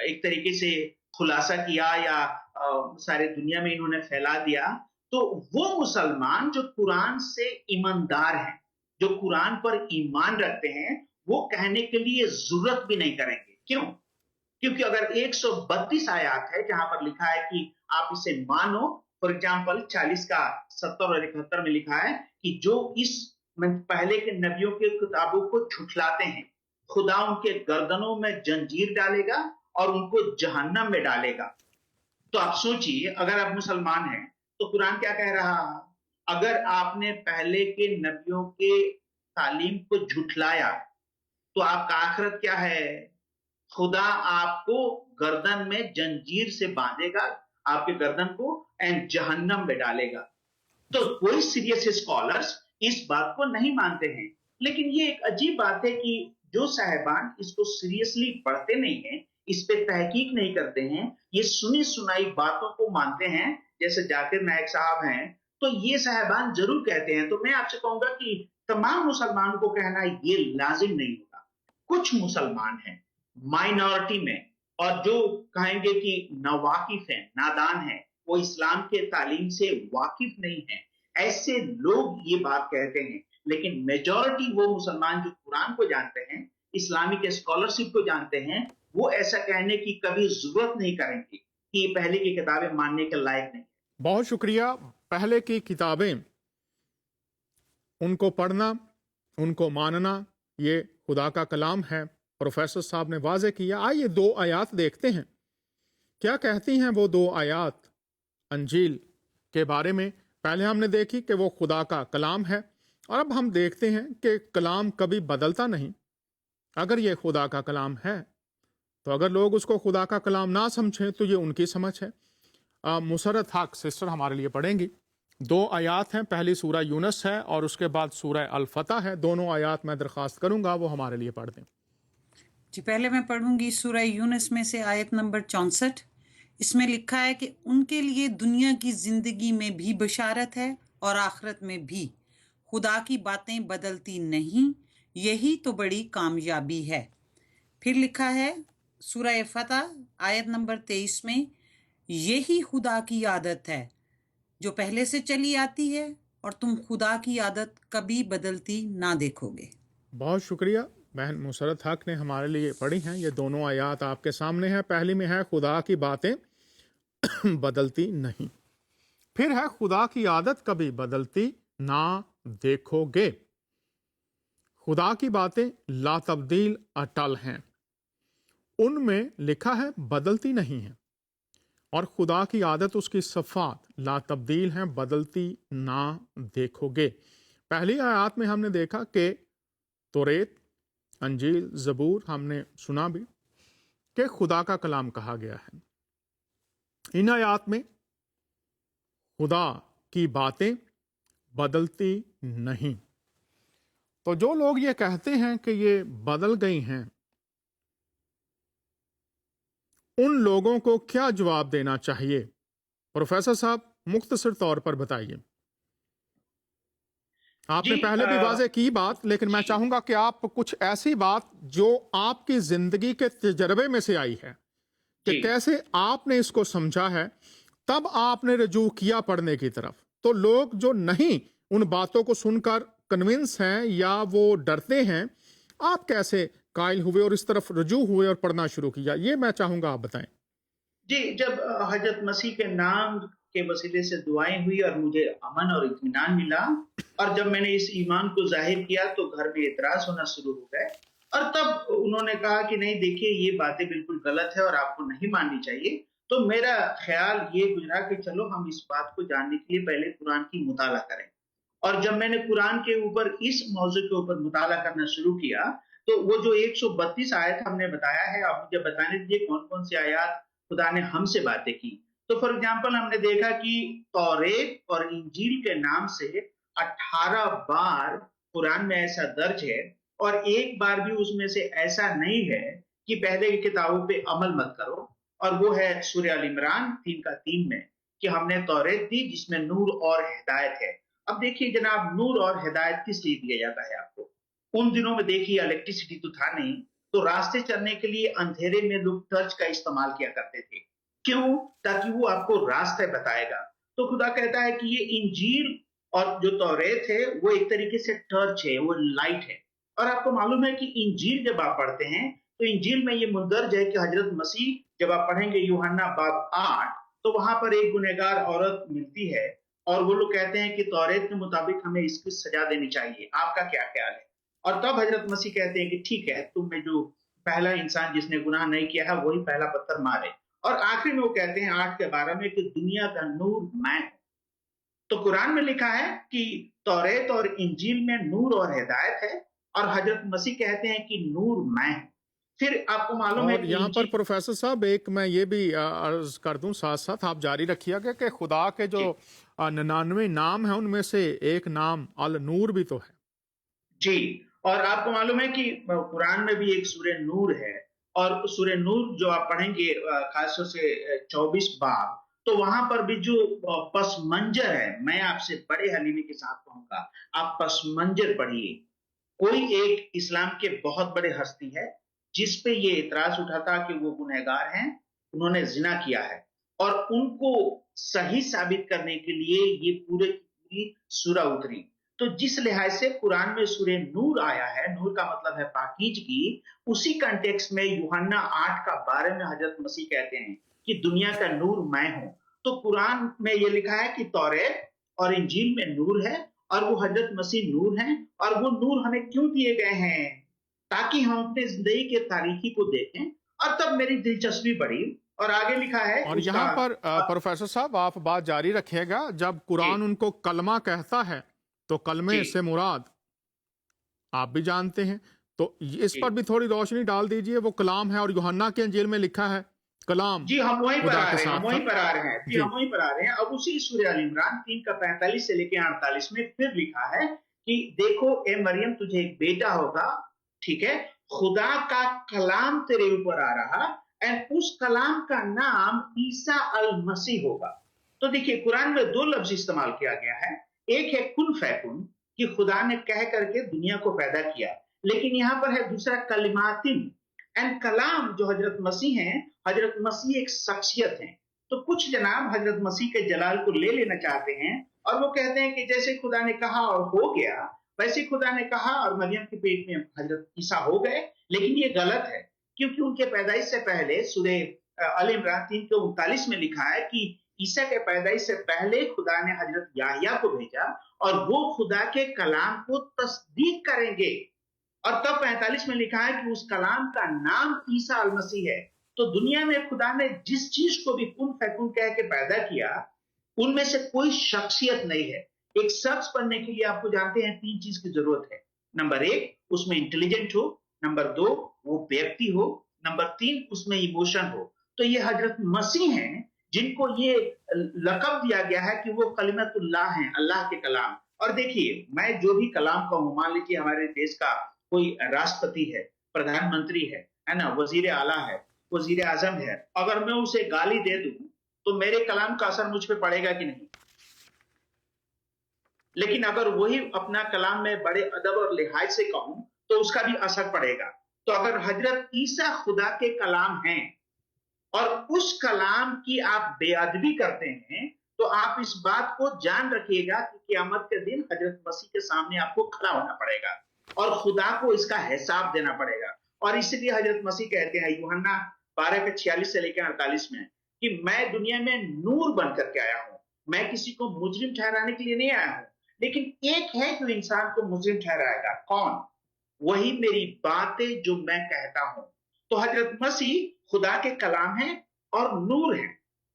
Speaker 4: एक तरीके से खुलासा किया या सारे दुनिया में इन्होंने फैला दिया। तो वो मुसलमान जो कुरान से ईमानदार हैं, जो कुरान पर ईमान रखते हैं, वो कहने के लिए जरूरत भी नहीं करेंगे। क्यों? क्योंकि अगर 132 आयत है जहां पर लिखा है कि आप इसे मानो, फॉर एग्जाम्पल 40 का 70 और 71 में लिखा है कि जो इस पहले के नबियों के किताबों को झुठलाते हैं, खुदा उनके गर्दनों में जंजीर डालेगा और उनको जहन्नम में डालेगा। तो आप सोचिए, अगर आप मुसलमान हैं तो कुरान क्या कह रहा है? अगर आपने पहले के नबियों के तालीम को झुठलाया तो आपका आखिरत क्या है? खुदा आपको गर्दन में जंजीर से बांधेगा, आपके गर्दन को एंड जहन्नम में डालेगा। तो कोई सीरियस स्कॉलर्स इस बात को नहीं मानते हैं। लेकिन ये एक अजीब बात है कि जो साहिबान इसको सीरियसली पढ़ते नहीं हैं, इस पे तहकीक नहीं करते हैं, ये सुनी सुनाई बातों को मानते हैं, जैसे जाकिर नायक साहब हैं, तो ये साहिबान जरूर कहते हैं। तो मैं आपसे कहूंगा कि तमाम मुसलमानों को कहना ये लाजिम नहीं होगा। कुछ मुसलमान हैं माइनॉरिटी में, और जो कहेंगे कि नावाकिफ हैं, नादान हैं, वो इस्लाम के तालीम से वाकिफ नहीं है, ऐसे लोग ये बात कहते हैं। लेकिन मेजॉरिटी वो मुसलमान जो कुरान को जानते हैं, इस्लामिक स्कॉलरशिप को जानते हैं, वो ऐसा कहने की कभी जरूरत नहीं करेंगे कि ये पहले की किताबें मानने के लायक नहीं।
Speaker 1: बहुत शुक्रिया। पहले की किताबें, उनको पढ़ना, उनको मानना, ये खुदा का कलाम है। प्रोफेसर साहब ने वाजे किया। आइए 2 आयात देखते हैं, क्या कहती हैं वो 2 आयात अंजील के बारे में। पहले हमने देखी कि वो खुदा का कलाम है, और अब हम देखते हैं कि कलाम कभी बदलता नहीं। अगर ये खुदा का कलाम है तो अगर लोग उसको खुदा का कलाम ना समझें तो ये उनकी समझ है। मुसरत हक सिस्टर हमारे लिए पढ़ेंगी। 2 आयात हैं, पहली सूरह यूनस है और उसके बाद सूरह अल फतह है। दोनों आयात मैं दरख्वास्त करूंगा वो हमारे लिए पढ़ दें।
Speaker 3: जी, पहले मैं पढ़ूंगी सूरह यूनुस में से आयत नंबर 64। इसमें लिखा है कि उनके लिए दुनिया की जिंदगी में भी बशारत है और आखिरत में भी। खुदा की बातें बदलती नहीं, यही तो बड़ी कामयाबी है। फिर लिखा है सूरह फतह आयत नंबर 23 में, यही खुदा की आदत है जो पहले से चली आती है और तुम खुदा की आदत कभी बदलती ना देखोगे।
Speaker 1: बहुत शुक्रिया। बहन मुसरत हक ने हमारे लिए पढ़ी हैं। ये दोनों आयात आपके सामने हैं। पहली में है खुदा की बातें बदलती नहीं, फिर है खुदा की आदत कभी बदलती ना देखोगे। खुदा की बातें ला तब्दील अटल हैं, उनमें लिखा है बदलती नहीं है, और खुदा की आदत उसकी सफ़ात ला तब्दील हैं, बदलती ना देखोगे। पहली आयत में हमने देखा कि तौरेत, अंजील, ज़बूर हमने सुना भी कि खुदा का कलाम कहा गया है। इन आयत में खुदा की बातें बदलती नहीं। तो जो लोग ये कहते हैं कि ये बदल गई हैं, उन लोगों को क्या जवाब देना चाहिए? प्रोफेसर साहब मुख्तसर तौर पर बताइए। आपने पहले भी वाज़े की बात, लेकिन मैं चाहूंगा कि आप कुछ ऐसी बात जो आपकी जिंदगी के तजर्बे में से आई है कि कैसे आपने इसको समझा है, तब आपने रजू किया पढ़ने की तरफ। तो लोग जो नहीं उन बातों को सुनकर कन्विंस हैं या वो डरते हैं, आप कैसे कायल हुए और इस तरफ रजू हुए और पढ़ना शुरू किया, ये मैं चाहूंगा आप बताएं।
Speaker 4: जी, जब हजरत मसीह के नाम के वसीले से दुआएं हुई और मुझे अमन और इत्मीनान मिला, और जब मैंने इस ईमान को जाहिर किया तो घर में एतराज होना शुरू हो गए, और तब उन्होंने कहा कि नहीं देखिए ये बातें बिल्कुल गलत है और आपको नहीं माननी चाहिए। तो मेरा ख्याल ये गुजरा कि चलो हम इस बात को जानने के लिए पहले कुरान की मुताला करें। और जब मैंने कुरान के ऊपर इस मौजू के ऊपर मुताला करना शुरू किया, तो वो जो 132 आयत हमने बताया है, आप मुझे बताने दीजिए कौन कौन सी आयत खुदा ने हमसे बातें की। तो फॉर एग्जाम्पल हमने देखा कि तौरेत और इंजील के नाम से 18 बार कुरान में ऐसा दर्ज है, और एक बार भी उसमें से ऐसा नहीं है कि पहले की किताबों पे अमल मत करो। और वो है सूरह अल इमरान 3 का 3 में कि हमने तौरेत दी जिसमें नूर और हिदायत है, अब देखिए जनाब, नूर और हिदायत किस लिए दिया जाता है आपको? उन दिनों में देखिए इलेक्ट्रिसिटी तो था नहीं, तो रास्ते चलने के लिए अंधेरे में लोग टॉर्च का इस्तेमाल किया करते थे। क्यों? ताकि वो आपको रास्ते बताएगा। तो खुदा कहता है कि ये इंजील और जो तौरेत है वो एक तरीके से टॉर्च है, वो लाइट है। और आपको मालूम है कि इंजील जब आप पढ़ते हैं तो इंजील में ये मुंदरज है कि हजरत मसीह, जब आप पढ़ेंगे यूहन्ना बाब 8, तो वहां पर एक गुनहगार औरत मिलती है और वो लोग कहते हैं कि तौरेत के मुताबिक हमें इसकी सजा देनी चाहिए, आपका क्या ख्याल है? और तब हजरत मसीह कहते हैं कि ठीक है, तुम में जो पहला इंसान जिसने गुनाह नहीं किया है वही पहला पत्थर मारे। और आखिर में वो कहते हैं 8:12 में कि दुनिया का नूर मैं हूं। तो कुरान में लिखा है कि तौरेत और इंजील में नूर और हिदायत है, और हजरत मसीह कहते हैं कि नूर मैं हूं। फिर आपको मालूम है
Speaker 1: और
Speaker 4: कि
Speaker 1: यहाँ पर प्रोफेसर साहब एक मैं ये भी अर्ज कर दूं, साथ साथ आप जारी रखिएगा कि खुदा के जो 99 नाम है उनमें से एक नाम अल नूर भी तो है।
Speaker 4: जी, और आपको मालूम है कि कुरान में भी एक सूरह नूर है, और सूरह नूर जो आप पढ़ेंगे खासतौर से 24 बाब, तो वहां पर भी जो पस मंजर है, मैं आपसे बड़े हलीमे के साथ कहूंगा, आप पस मंजर पढ़िए। कोई एक इस्लाम के बहुत बड़े हस्ती है जिस पे ये इतराज उठा था कि वो गुनहगार हैं, उन्होंने जिना किया है, और उनको सही साबित करने के लिए ये पूरे की पूरी सूरह उतरी। तो जिस लिहाज से कुरान में सूरह नूर आया है, नूर का मतलब है पाकीज़गी, उसी कंटेक्स्ट में यूहन्ना 8:12 में हजरत मसीह कहते हैं कि दुनिया का नूर मैं हूं। तो कुरान में ये लिखा है कि तौरेत और इंजील में नूर है, और वो हजरत मसीह नूर हैं, और वो नूर हमें क्यों दिए गए हैं? ताकि हम अपने जिंदगी के तारीखी को देखें। और तब मेरी दिलचस्पी बढ़ी, और आगे लिखा है
Speaker 1: और यहाँ पर प्रोफेसर साहब आप बात जारी रखिएगा, जब कुरान उनको कलमा कहता है तो कलमे से मुराद आप भी जानते हैं, तो इस पर भी थोड़ी रोशनी डाल दीजिए। वो कलाम है, और यूहन्ना के इंजील में लिखा है कलाम।
Speaker 4: जी, हम वहीं पर आ रहे हैं, हम वहीं पर आ रहे हैं
Speaker 1: जी।
Speaker 4: हम वहीं पर आ रहे हैं। अब उसी सूरह अल इमरान 3:45 से लेकर 48 में फिर लिखा है कि देखो ए मरियम, तुझे एक बेटा होगा, ठीक है, खुदा का कलाम तेरे ऊपर आ रहा, एंड उस कलाम का नाम ईसा अल मसीह होगा। तो देखिए कुरान में 2 लफ्ज इस्तेमाल किया गया है। एक है कुन फैकुन, कि खुदा ने कह करके दुनिया को पैदा किया, लेकिन यहां पर है दूसरा कलिमातिन, एंड कलाम जो हजरत मसीह हैं, हजरत मसीह एक शख्सियत हैं। तो कुछ जनाब हजरत मसीह के जलाल को ले लेना चाहते हैं, और वो कहते हैं कि जैसे खुदा ने कहा और हो गया, वैसे खुदा ने कहा और मरियम के पेट में हजरत ईसा हो गए। लेकिन ये गलत है, क्योंकि उनके पैदाइश से पहले सूरह अल इमरान 3:39 में लिखा है कि ईसा के पैदाइश से पहले खुदा ने हजरत याहिया को भेजा, और वो खुदा के कलाम को तस्दीक करेंगे। और तब 45 में लिखा है कि उस कलाम का नाम ईसा अल मसीह है। तो दुनिया में खुदा ने जिस चीज को भी कुन फैकुन कह के पैदा किया, उनमें से कोई शख्सियत नहीं है। एक शख्स बनने के लिए आपको जानते हैं 3 चीज की जरूरत है। नंबर 1, उसमें इंटेलिजेंट हो। नंबर 2, वो व्यक्ति हो। नंबर 3, उसमें इमोशन हो। तो ये हजरत मसीह हैं जिनको ये लकब दिया गया है कि वो कलिमतुल्लाह हैं, अल्लाह के कलाम। और देखिए, मैं जो भी कलाम कहूं, मान लीजिए हमारे देश का कोई राष्ट्रपति है, प्रधानमंत्री है ना, वजीर आला है, वजीर आजम है, अगर मैं उसे गाली दे दूं तो मेरे कलाम का असर मुझ पे पड़ेगा कि नहीं? लेकिन अगर वही अपना कलाम में बड़े अदब और लिहाज से कहूं तो उसका भी असर पड़ेगा। तो अगर हजरत ईसा खुदा के कलाम हैं और उस कलाम की आप बेअदबी करते हैं, तो आप इस बात को जान रखिएगा कि क़यामत के दिन हजरत मसीह के सामने आपको खड़ा होना पड़ेगा और खुदा को इसका हिसाब देना पड़ेगा। और इसलिए हजरत मसीह कहते हैं यूहन्ना 12:46 से लेकर 48 में कि मैं दुनिया में नूर बनकर के आया हूं, मैं किसी को मुजरिम ठहराने के लिए नहीं आया हूं, लेकिन एक है जो इंसान को मुजरिम ठहराएगा। कौन? वही मेरी बातें जो मैं कहता हूं। तो हजरत मसीह खुदा के कलाम है और नूर है,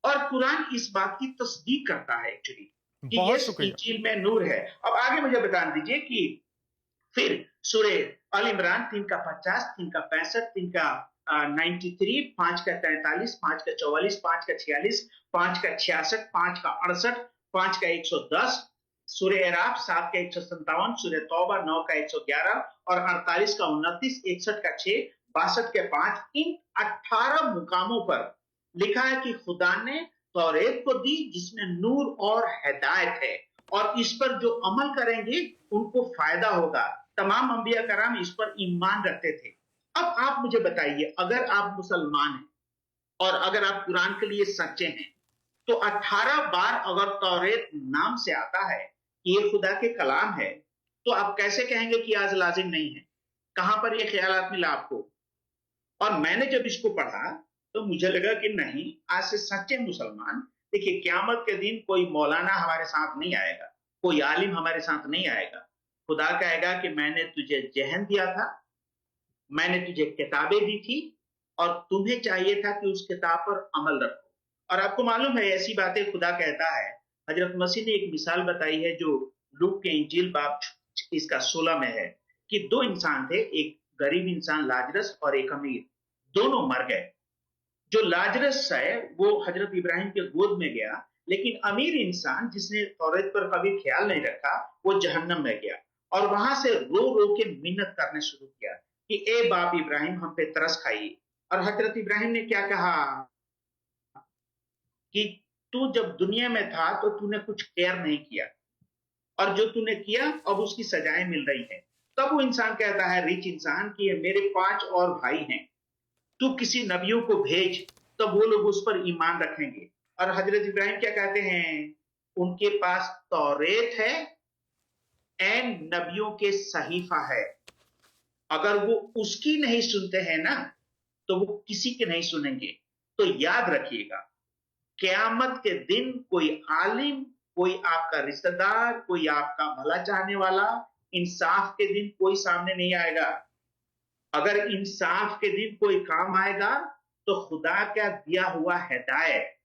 Speaker 4: और कुरान इस बात की तस्दीक करता है एक्चुअली कि ये इंजील में नूर है। अब आगे मुझे बता दीजिए कि फिर सूरह अल इमरान 3:50, 3:65, 3:93, 5:43, 5:44, 5:46, 5:66, 5:68, 5:110, सूरह एराफ 7:157, सूरह तौबा 9:111 और 48:29, 61:6, 62:5, इन 18 मुकामों पर लिखा है कि खुदा ने तौरेत को दी जिसमें नूर और हिदायत है, और इस पर जो अमल करेंगे उनको फायदा होगा। तमाम अंबिया कराम इस पर ईमान रखते थे। अब आप मुझे बताइए, अगर आप मुसलमान हैं और अगर आप कुरान के लिए सच्चे हैं, तो 18 बार अगर तौरेत नाम से आता है कि ये खुदा के कलाम है, तो आप कैसे कहेंगे कि आज लाजिम नहीं है? कहां पर ये ख्यालात मिला आपको? और मैंने जब इसको पढ़ा तो मुझे लगा कि नहीं, आज से सच्चे मुसलमान, देखिए क़यामत के दिन कोई मौलाना हमारे साथ नहीं आएगा, कोई आलिम हमारे साथ नहीं आएगा। खुदा कहेगा कि मैंने तुझे ज़हन दिया था, मैंने तुझे किताबें दी थी और तुम्हें चाहिए था कि उस किताब पर अमल रखो। और आपको मालूम है ऐसी बातें खुदा कहता है। हजरत मसीह ने एक मिसाल बताई है जो लूक के इंजील बाब इसका 16 में है कि दो इंसान थे, एक गरीब इंसान लाजरस और एक अमीर, दोनों मर गए। जो लाजरस है वो हजरत इब्राहिम के गोद में गया, लेकिन अमीर इंसान जिसने औरत पर कभी ख्याल नहीं रखा वो जहन्नम में गया और वहां से रो रो के मिन्नत करने शुरू किया कि ए बाप इब्राहिम, हम पे तरस खाइए। और हजरत इब्राहिम ने क्या कहा कि तू जब दुनिया में था तो तूने कुछ केयर नहीं किया और जो तूने किया अब उसकी सजाएं मिल रही है। तब वो इंसान कहता है, रिच इंसान, कि मेरे 5 और भाई हैं, तू किसी नबियों को भेज, तब वो लोग उस पर ईमान रखेंगे। और हजरत इब्राहिम क्या कहते हैं, उनके पास तौरेत है एंड नबियों के सहीफा है, अगर वो उसकी नहीं सुनते हैं ना तो वो किसी के नहीं सुनेंगे। तो याद रखिएगा, क़यामत के दिन कोई आलिम, कोई आपका रिश्तेदार, कोई आपका भला चाहने वाला, इंसाफ के दिन कोई सामने नहीं आएगा। अगर इंसाफ के दिन कोई काम आएगा तो खुदा का दिया हुआ हिदायत।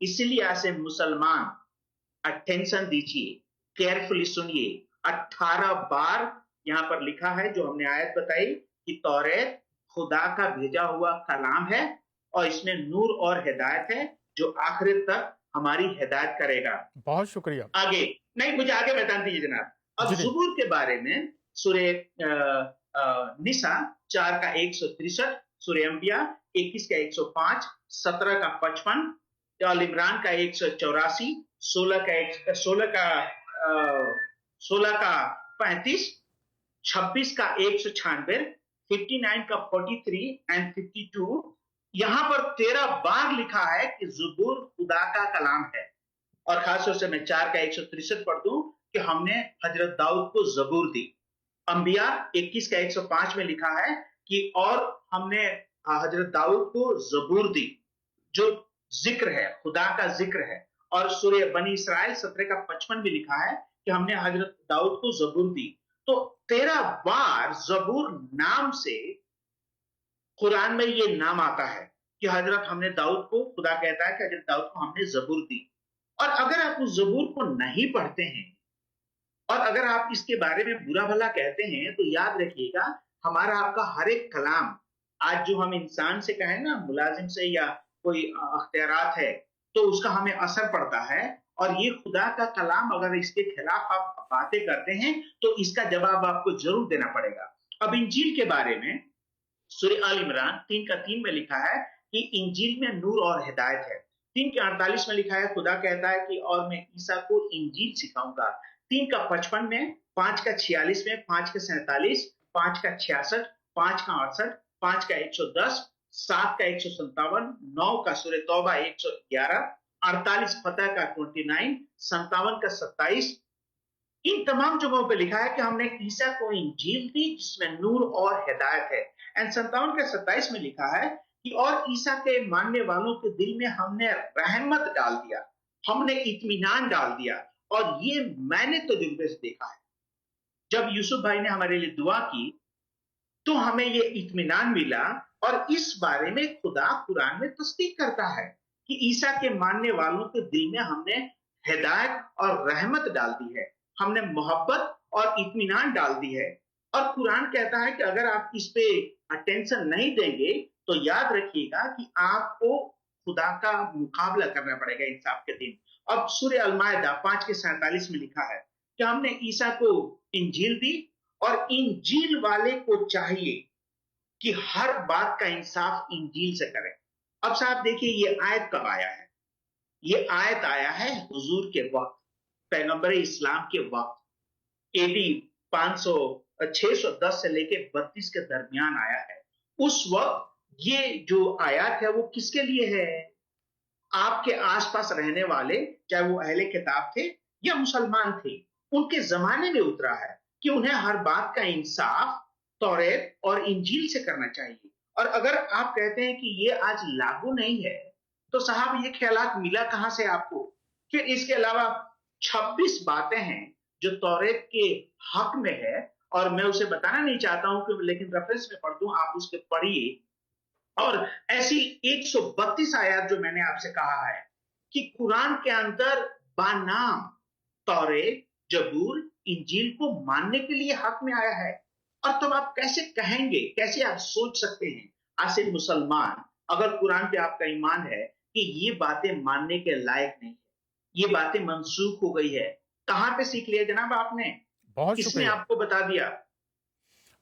Speaker 4: इसलिए ऐसे मुसलमान अटेंशन दीजिए, केयरफुली सुनिए। 18 बार यहां पर लिखा है जो हमने आयत बताई कि तौरेत खुदा का भेजा हुआ कलाम है और इसमें नूर और हिदायत है जो आखिर तक हमारी हिदायत करेगा।
Speaker 1: बहुत शुक्रिया।
Speaker 4: आगे नहीं, मुझे आगे बता दीजिए जनाब। अब ज़ुबूर के बारे में सूरे निसा 4 का 163, सूरे अंबिया 21 का 105, 17 का 55, आल इमरान का 184, 16 का 35, 26 का 196, 59 का 43 एंड 52। यहां पर 13 बार लिखा है कि ज़ुबूर खुदा का कलाम है। और खासतौर से मैं 4 का 163 पढ़ दूं कि हमने हजरत दाऊद को ज़बूर दी। अंबिया 21 का 105 में लिखा है कि और हमने हजरत दाऊद को ज़बूर दी, जो जिक्र है, खुदा का जिक्र है। और सूरे बनी इसराइल 17 का 55 में लिखा है कि हमने हजरत दाऊद को ज़बूर दी। तो 13 बार ज़बूर नाम से कुरान में ये नाम आता है कि हजरत हमने दाऊद को, खुदा कहता है कि हजरत दाऊद को हमने ज़बूर दी। और अगर आप उस ज़बूर को नहीं पढ़ते हैं और अगर आप इसके बारे में बुरा भला कहते हैं तो याद रखिएगा, हमारा आपका हर एक कलाम, आज जो हम इंसान से कहें ना, मुलाजिम से या कोई अख्तियारात है, तो उसका हमें असर पड़ता है। और ये खुदा का कलाम, अगर इसके खिलाफ आप बातें करते हैं तो इसका जवाब आपको जरूर देना पड़ेगा। अब इंजील के बारे में सूरे आल इमरान 3 का 3 में लिखा है कि इंजील में नूर और हिदायत है। 3 के 48 में लिखा है, खुदा कहता है कि और मैं ईसा को इंजील सिखाऊंगा। 3 का 55 में, 5 का 46 में, 5 का 47, 5 का 66, 5 का 68, 5 का 110, 7 का 157, 9 का सूरे तौबा 111, 48 फतह का 29, 57 का 27। इन तमाम जगहों पे लिखा है कि हमने ईसा को इंजील दी जिसमें नूर और हिदायत है। एंड 57 का 27 में लिखा है कि और ईसा के मानने वालों के दिल में हमने रहमत डाल दिया, हमने इत्मीनान डाल दिया। और ये मैंने तजुर्बे से देखा है, जब यूसुफ भाई ने हमारे लिए दुआ की तो हमें ये इत्मीनान मिला। और इस बारे में खुदा कुरान में तस्दीक करता है कि ईसा के मानने वालों के दिल में हमने हिदायत और रहमत डाल दी है, हमने मोहब्बत और इत्मीनान डाल दी है। और कुरान कहता है कि अगर आप इस पे अटेंशन नहीं देंगे तो याद रखिएगा कि आपको खुदा का मुकाबला करना पड़ेगा इंसाफ के दिन। अब सूरे अल-माइदा 5 के 47 में लिखा है कि हमने ईसा को इंजील दी और इंजील वाले को चाहिए कि हर बात का इंसाफ इंजील से करें। अब साहब देखिए, ये आयत कब आया है? ये आयत आया है हुजूर के वक्त, पैगंबर इस्लाम के वक्त एडी 610 से लेके 32 के दरमियान आया है। उस वक्त ये जो आयत है वो किसके लिए है? आपके आसपास रहने वाले, चाहे वो अहले किताब थे या मुसलमान थे, उनके जमाने में उतरा है कि उन्हें हर बात का इंसाफ तौरेत और इंजील से करना चाहिए। और अगर आप कहते हैं कि ये आज लागू नहीं है, तो साहब ये ख्यालात मिला कहां से आपको? फिर इसके अलावा 26 बातें हैं जो तौरेत के हक में है, और मैं उसे बताना नहीं चाहता हूं कि लेकिन रेफरेंस में पढ़ दूं, आप उसके पढ़िए। और ऐसी 132 आयत जो मैंने आपसे कहा है कि कुरान के अंदर बानाम तौरेत, जबूर, इंजील को मानने के लिए हक में आया है। और तब आप कैसे कहेंगे, कैसे आप सोच सकते हैं आज से मुसलमान, अगर कुरान पे आपका ईमान है, कि ये बातें मानने के लायक नहीं है, ये बातें मनसूख हो गई है? कहां पे सीख लिया जनाब आपने?
Speaker 1: बहुत
Speaker 4: किसने
Speaker 1: शुक्रिया,
Speaker 4: आपको बता दिया?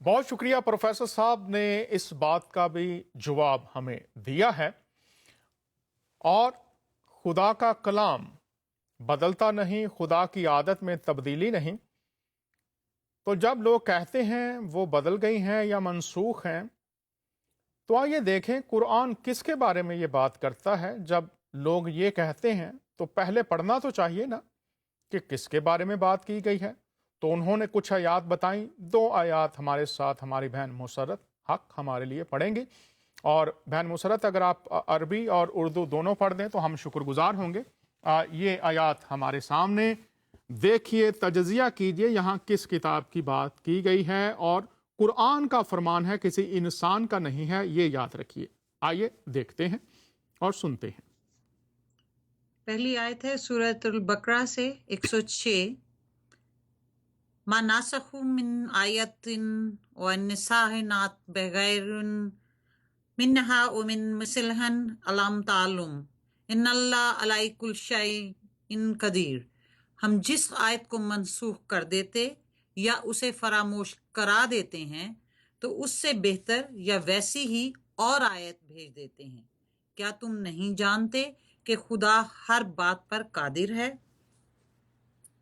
Speaker 1: बहुत शुक्रिया। प्रोफेसर साहब ने इस बात का भी जवाब हमें दिया है। और खुदा का कलाम बदलता नहीं, खुदा की आदत में तब्दीली नहीं। तो जब लोग कहते हैं वो बदल गई हैं या मनसूख हैं, तो आइए देखें कुरान किसके बारे में ये बात करता है। जब लोग ये कहते हैं तो पहले पढ़ना तो चाहिए ना कि किसके बारे में बात की गई है। तो उन्होंने कुछ आयात बताई। 2 आयात हमारे साथ हमारी बहन मुसरत हक हमारे लिए पढ़ेंगी। और बहन मुसरत, अगर आप अरबी और उर्दू दोनों पढ़ दें तो हम शुक्रगुजार होंगे। ये आयात हमारे सामने देखिए, तजज़िया कीजिए यहाँ किस किताब की बात की गई है। और कुरान का फरमान है, किसी इंसान का नहीं है, ये याद रखिए। आइए देखते हैं और सुनते हैं।
Speaker 3: पहली आयत है सूरतुल बकरा से 106। मा नासखु मिन आयतिन व निसाहिनात बगैरिन मिन्हा व मिन मिसलहन अलम तालुम इन्नल्लाह अला कुल शैइन कदीर। हम जिस आयत को मनसूख कर देते या उसे फरामोश करा देते हैं तो उससे बेहतर या वैसी ही और आयत भेज देते हैं। क्या तुम नहीं जानते कि खुदा हर बात पर कादिर है?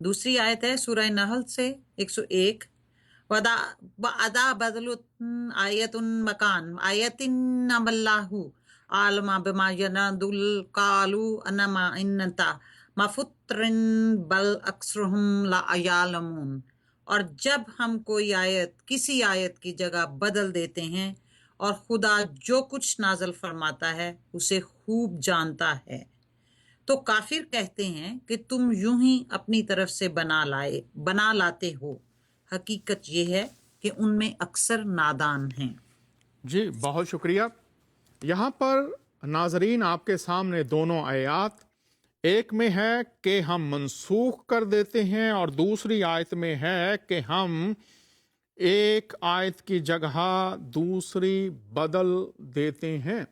Speaker 3: दूसरी आयत है सूरह नहल से 101। वदा बदलुन आयतुन मकान आयतिन नमल्लाहु आलमा बिमा यनादुल कालू अनमा इन्नता मफुत्रिन बल अक्सरुहुम ला अयालमून। और जब हम कोई आयत किसी आयत की जगह बदल देते हैं, और खुदा जो कुछ नाजल फरमाता है उसे खूब जानता है, तो काफिर कहते हैं कि तुम यूं ही अपनी तरफ से बना लाते हो। हकीकत यह है कि उनमें अक्सर नादान हैं।
Speaker 1: जी बहुत शुक्रिया। यहाँ पर नाजरीन आपके सामने दोनों आयत, एक में है कि हम मनसूख कर देते हैं और दूसरी आयत में है कि हम एक आयत की जगह दूसरी बदल देते हैं।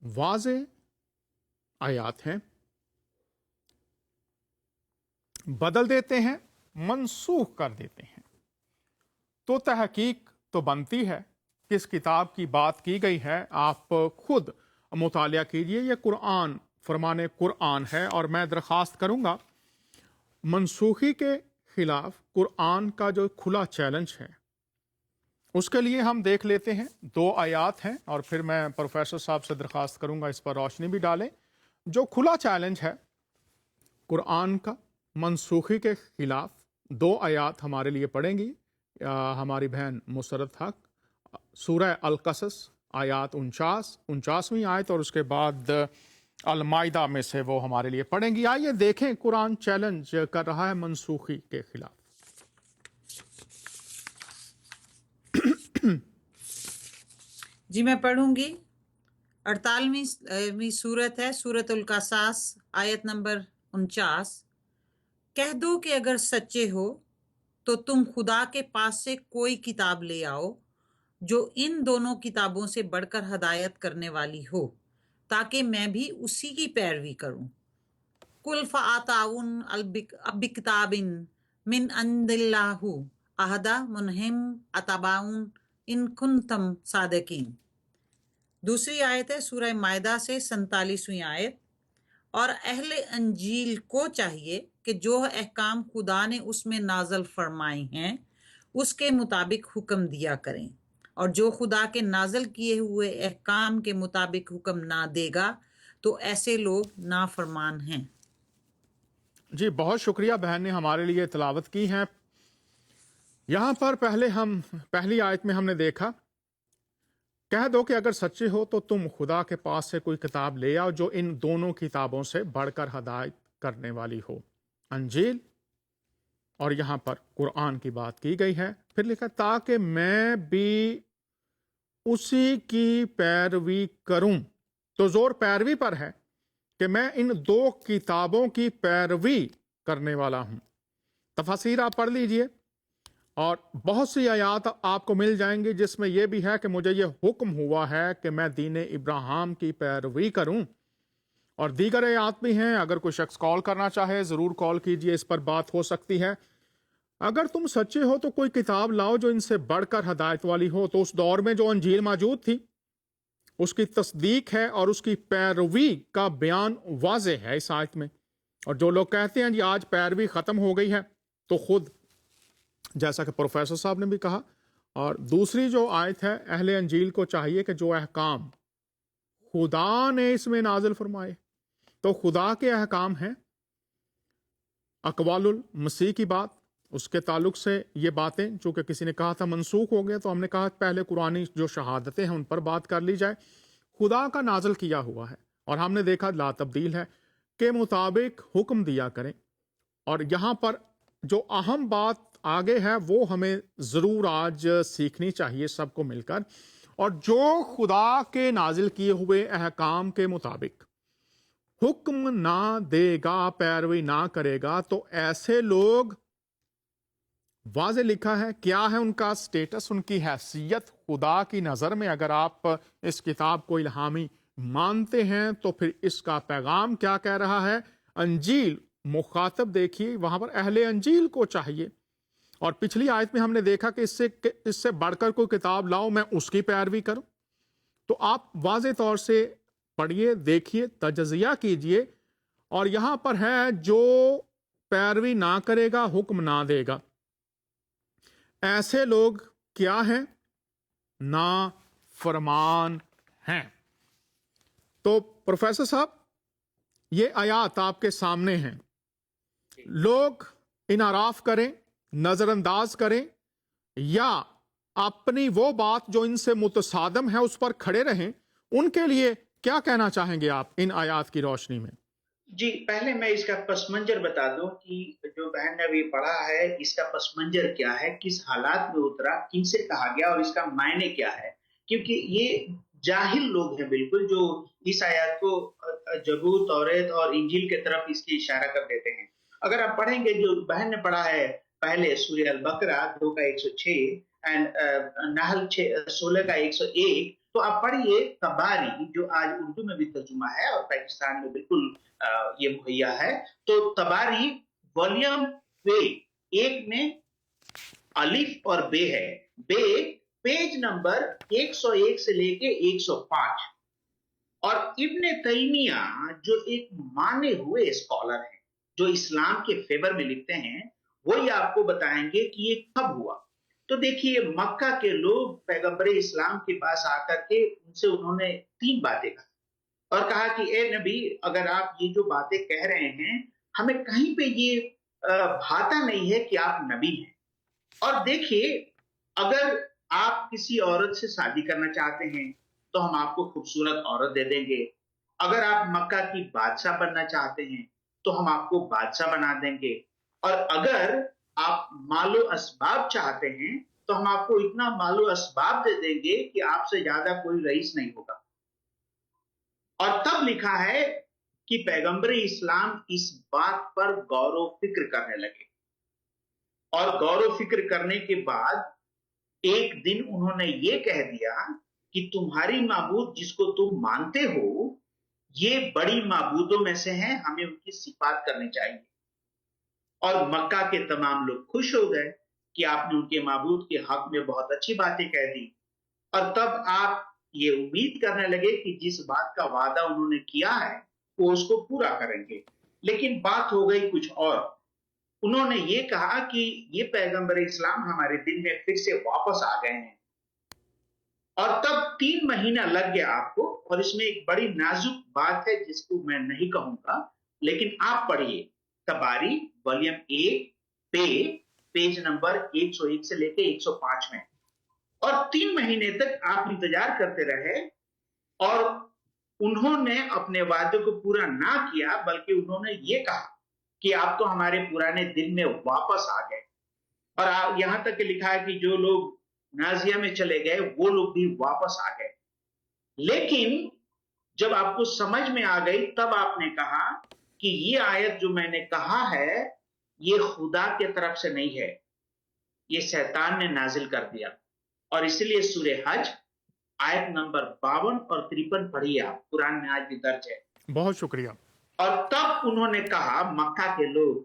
Speaker 1: वाज़े आयत हैं, बदल देते हैं, मनसूख कर देते हैं। तो तहकीक तो बनती है किस किताब की बात की गई है। आप खुद मुतालिया कीजिए। ये कुरान फरमाने कुरान है। और मैं दरख्वास्त करूंगा, मनसूखी के खिलाफ कुरान का जो खुला चैलेंज है उसके लिए हम देख लेते हैं। 2 आयात हैं और फिर मैं प्रोफेसर साहब से दरख्वास्त करूंगा इस पर रोशनी भी डालें। जो खुला चैलेंज है कुरान का मनसूखी के खिलाफ, 2 आयात हमारे लिए पढ़ेंगी हमारी बहन मुसरत हक। सूरह अल-कसस आयात 49वीं आयत, और उसके बाद अल-माइदा में से वो हमारे लिए पढ़ेंगी। आइए देखें कुरान चैलेंज कर रहा है मनसूखी के खिलाफ।
Speaker 3: जी मैं पढ़ूंगी। 48वीं सूरत है सूरतुल कसास, आयत नंबर 49। कह दो कि अगर सच्चे हो तो तुम खुदा के पास से कोई किताब ले आओ जो इन दोनों किताबों से बढ़कर हदायत करने वाली हो, ताकि मैं भी उसी की पैरवी करूं। कुल फ़ाताउन अबिकिताबिन मिन अंदिल्लाहु अहदा मुनहिम अतबाउन इन कुंतम सादिकीन। दूसरी आयत है सूरह मायदा से 47वीं आयत। اور اہل انجیل کو چاہیے کہ جو احکام خدا نے اس میں نازل فرمائے ہیں اس کے مطابق حکم دیا کریں، اور جو خدا کے نازل کیے ہوئے احکام کے مطابق حکم نہ دے گا تو ایسے لوگ نافرمان ہیں۔
Speaker 1: جی بہت شکریہ، بہن نے ہمارے لیے تلاوت کی ہے۔ یہاں پر پہلی آیت میں ہم نے دیکھا، کہہ دو کہ اگر سچے ہو تو تم خدا کے پاس سے کوئی کتاب لے آؤ جو ان دونوں کتابوں سے بڑھ کر ہدایت کرنے والی ہو، انجیل اور یہاں پر قرآن کی بات کی گئی ہے۔ پھر لکھا تاکہ میں بھی اسی کی پیروی کروں، تو زور پیروی پر ہے کہ میں ان دو کتابوں کی پیروی کرنے والا ہوں۔ تفاسیر آپ پڑھ لیجئے اور بہت سی آیات آپ کو مل جائیں گی جس میں یہ بھی ہے کہ مجھے یہ حکم ہوا ہے کہ میں دین ابراہیم کی پیروی کروں، اور دیگر آیات بھی ہیں۔ اگر کوئی شخص کال کرنا چاہے ضرور کال کیجئے، اس پر بات ہو سکتی ہے۔ اگر تم سچے ہو تو کوئی کتاب لاؤ جو ان سے بڑھ کر ہدایت والی ہو۔ تو اس دور میں جو انجیل موجود تھی اس کی تصدیق ہے اور اس کی پیروی کا بیان واضح ہے اس آیت میں۔ اور جو لوگ کہتے ہیں جی آج پیروی ختم ہو گئی ہے، تو خود جیسا کہ پروفیسر صاحب نے بھی کہا، اور دوسری جو آیت ہے، اہل انجیل کو چاہیے کہ جو احکام خدا نے اس میں نازل فرمائے، تو خدا کے احکام ہیں، اقوال المسیح کی بات، اس کے تعلق سے یہ باتیں چونکہ کسی نے کہا تھا منسوخ ہو گیا، تو ہم نے کہا پہلے قرآنی جو شہادتیں ہیں ان پر بات کر لی جائے۔ خدا کا نازل کیا ہوا ہے اور ہم نے دیکھا لا تبدیل ہے، کے مطابق حکم دیا کریں۔ اور یہاں پر جو اہم بات آگے ہے وہ ہمیں ضرور آج سیکھنی چاہیے سب کو مل کر، اور جو خدا کے نازل کیے ہوئے احکام کے مطابق حکم نہ دے گا، پیروی نہ کرے گا، تو ایسے لوگ، واضح لکھا ہے کیا ہے ان کا سٹیٹس، ان کی حیثیت خدا کی نظر میں۔ اگر آپ اس کتاب کو الہامی مانتے ہیں تو پھر اس کا پیغام کیا کہہ رہا ہے؟ انجیل مخاطب دیکھیے، وہاں پر اہل انجیل کو چاہیے۔ اور پچھلی آیت میں ہم نے دیکھا کہ اس سے بڑھ کر کوئی کتاب لاؤ میں اس کی پیروی کروں۔ تو آپ واضح طور سے پڑھیے، دیکھیے، تجزیہ کیجئے، اور یہاں پر ہے جو پیروی نہ کرے گا، حکم نہ دے گا، ایسے لوگ کیا ہیں؟ نافرمان ہیں۔ تو پروفیسر صاحب یہ آیات آپ کے سامنے ہیں، لوگ انحراف کریں، نظر انداز کریں، یا اپنی وہ بات جو ان سے متصادم ہے اس پر کھڑے رہیں، ان کے لیے کیا کہنا چاہیں گے آپ ان آیات کی روشنی میں؟
Speaker 4: جی پہلے میں اس کا پس منظر بتا دوں کہ جو بہن نے ابھی پڑھا ہے اس کا پس منظر کیا ہے، کس حالات میں اترا، کن سے کہا گیا اور اس کا معنی کیا ہے۔ کیونکہ یہ جاہل لوگ ہیں بالکل جو اس آیات کو زبور، تورات اور انجیل کے طرف اس کی اشارہ کر دیتے ہیں۔ اگر آپ پڑھیں گے جو بہن نے پڑھا ہے پہلے سورہ البقرہ 2 کا 106 اینڈ نحل 16 کا 101، تو آپ پڑھیے تباری، جو آج اردو میں بھی ترجمہ ہے اور پاکستان میں بالکل یہ مہیا ہے۔ تو تباری والیوم 1 میں الف اور بے ہے، بے پیج نمبر 101 سے لے کے 105، اور ابن تیمیہ جو ایک مانے ہوئے اسکالر ہیں جو اسلام کے فیور میں لکھتے ہیں، وہ یہ آپ کو بتائیں گے کہ یہ کب ہوا۔ تو دیکھیے مکہ کے لوگ پیغمبر اسلام کے پاس آ کر کے ان سے انہوں نے 3 باتیں کہا اور کہا کہ اے نبی، اگر آپ یہ جو باتیں کہہ رہے ہیں ہمیں کہیں پہ یہ بھاتا نہیں ہے کہ آپ نبی ہیں۔ اور دیکھیے اگر آپ کسی عورت سے شادی کرنا چاہتے ہیں تو ہم آپ کو خوبصورت عورت دے دیں گے، اگر آپ مکہ کی بادشاہ بننا چاہتے ہیں تو ہم آپ کو بادشاہ بنا دیں گے، اور اگر آپ مال و اسباب چاہتے ہیں تو ہم آپ کو اتنا مال و اسباب دے دیں گے کہ آپ سے زیادہ کوئی رئیس نہیں ہوگا۔ اور تب لکھا ہے کہ پیغمبر اسلام اس بات پر غور و فکر کرنے لگے، اور غور و فکر کرنے کے بعد ایک دن انہوں نے یہ کہہ دیا کہ تمہاری معبود جس کو تم مانتے ہو یہ بڑی معبودوں میں سے ہیں، ہمیں ان کی صفات کرنی چاہیے۔ اور مکہ کے تمام لوگ خوش ہو گئے کہ آپ نے ان کے معبود کے حق میں بہت اچھی باتیں کہہ دی، اور تب آپ یہ امید کرنے لگے کہ جس بات کا وعدہ انہوں نے کیا ہے वो उसको पूरा करेंगे। लेकिन बात हो गई कुछ और। उन्होंने ये कहा कि ये पैगंबर इस्लाम हमारे दिन में फिर से वापस आ गए हैं, और तब 3 महीना लग गया आपको। और इसमें एक बड़ी नाजुक बात है जिसको मैं नहीं कहूंगा, लेकिन आप पढ़िए तबारी वॉल्यूम 1 पेज नंबर 101 से लेके 105 में। और 3 महीने तक आप इंतजार करते रहे, और उन्होंने अपने वादे को पूरा ना किया, बल्कि उन्होंने ये कहा कि आप तो हमारे पुराने दिन में वापस आ गए। और यहां तक कि लिखा है कि जो लोग नाजिया में चले गए वो लोग भी वापस आ गए। लेकिन जब आपको समझ में आ गई, तब आपने कहा कि ये आयत जो मैंने कहा है ये खुदा के तरफ से नहीं है, ये शैतान ने नाजिल कर दिया। और इसलिए सूरे हज आयत नंबर 52 और 53 पढ़िए आप, कुरान में आज भी दर्ज है।
Speaker 1: बहुत शुक्रिया।
Speaker 4: और तब उन्होंने कहा मक्का के लोग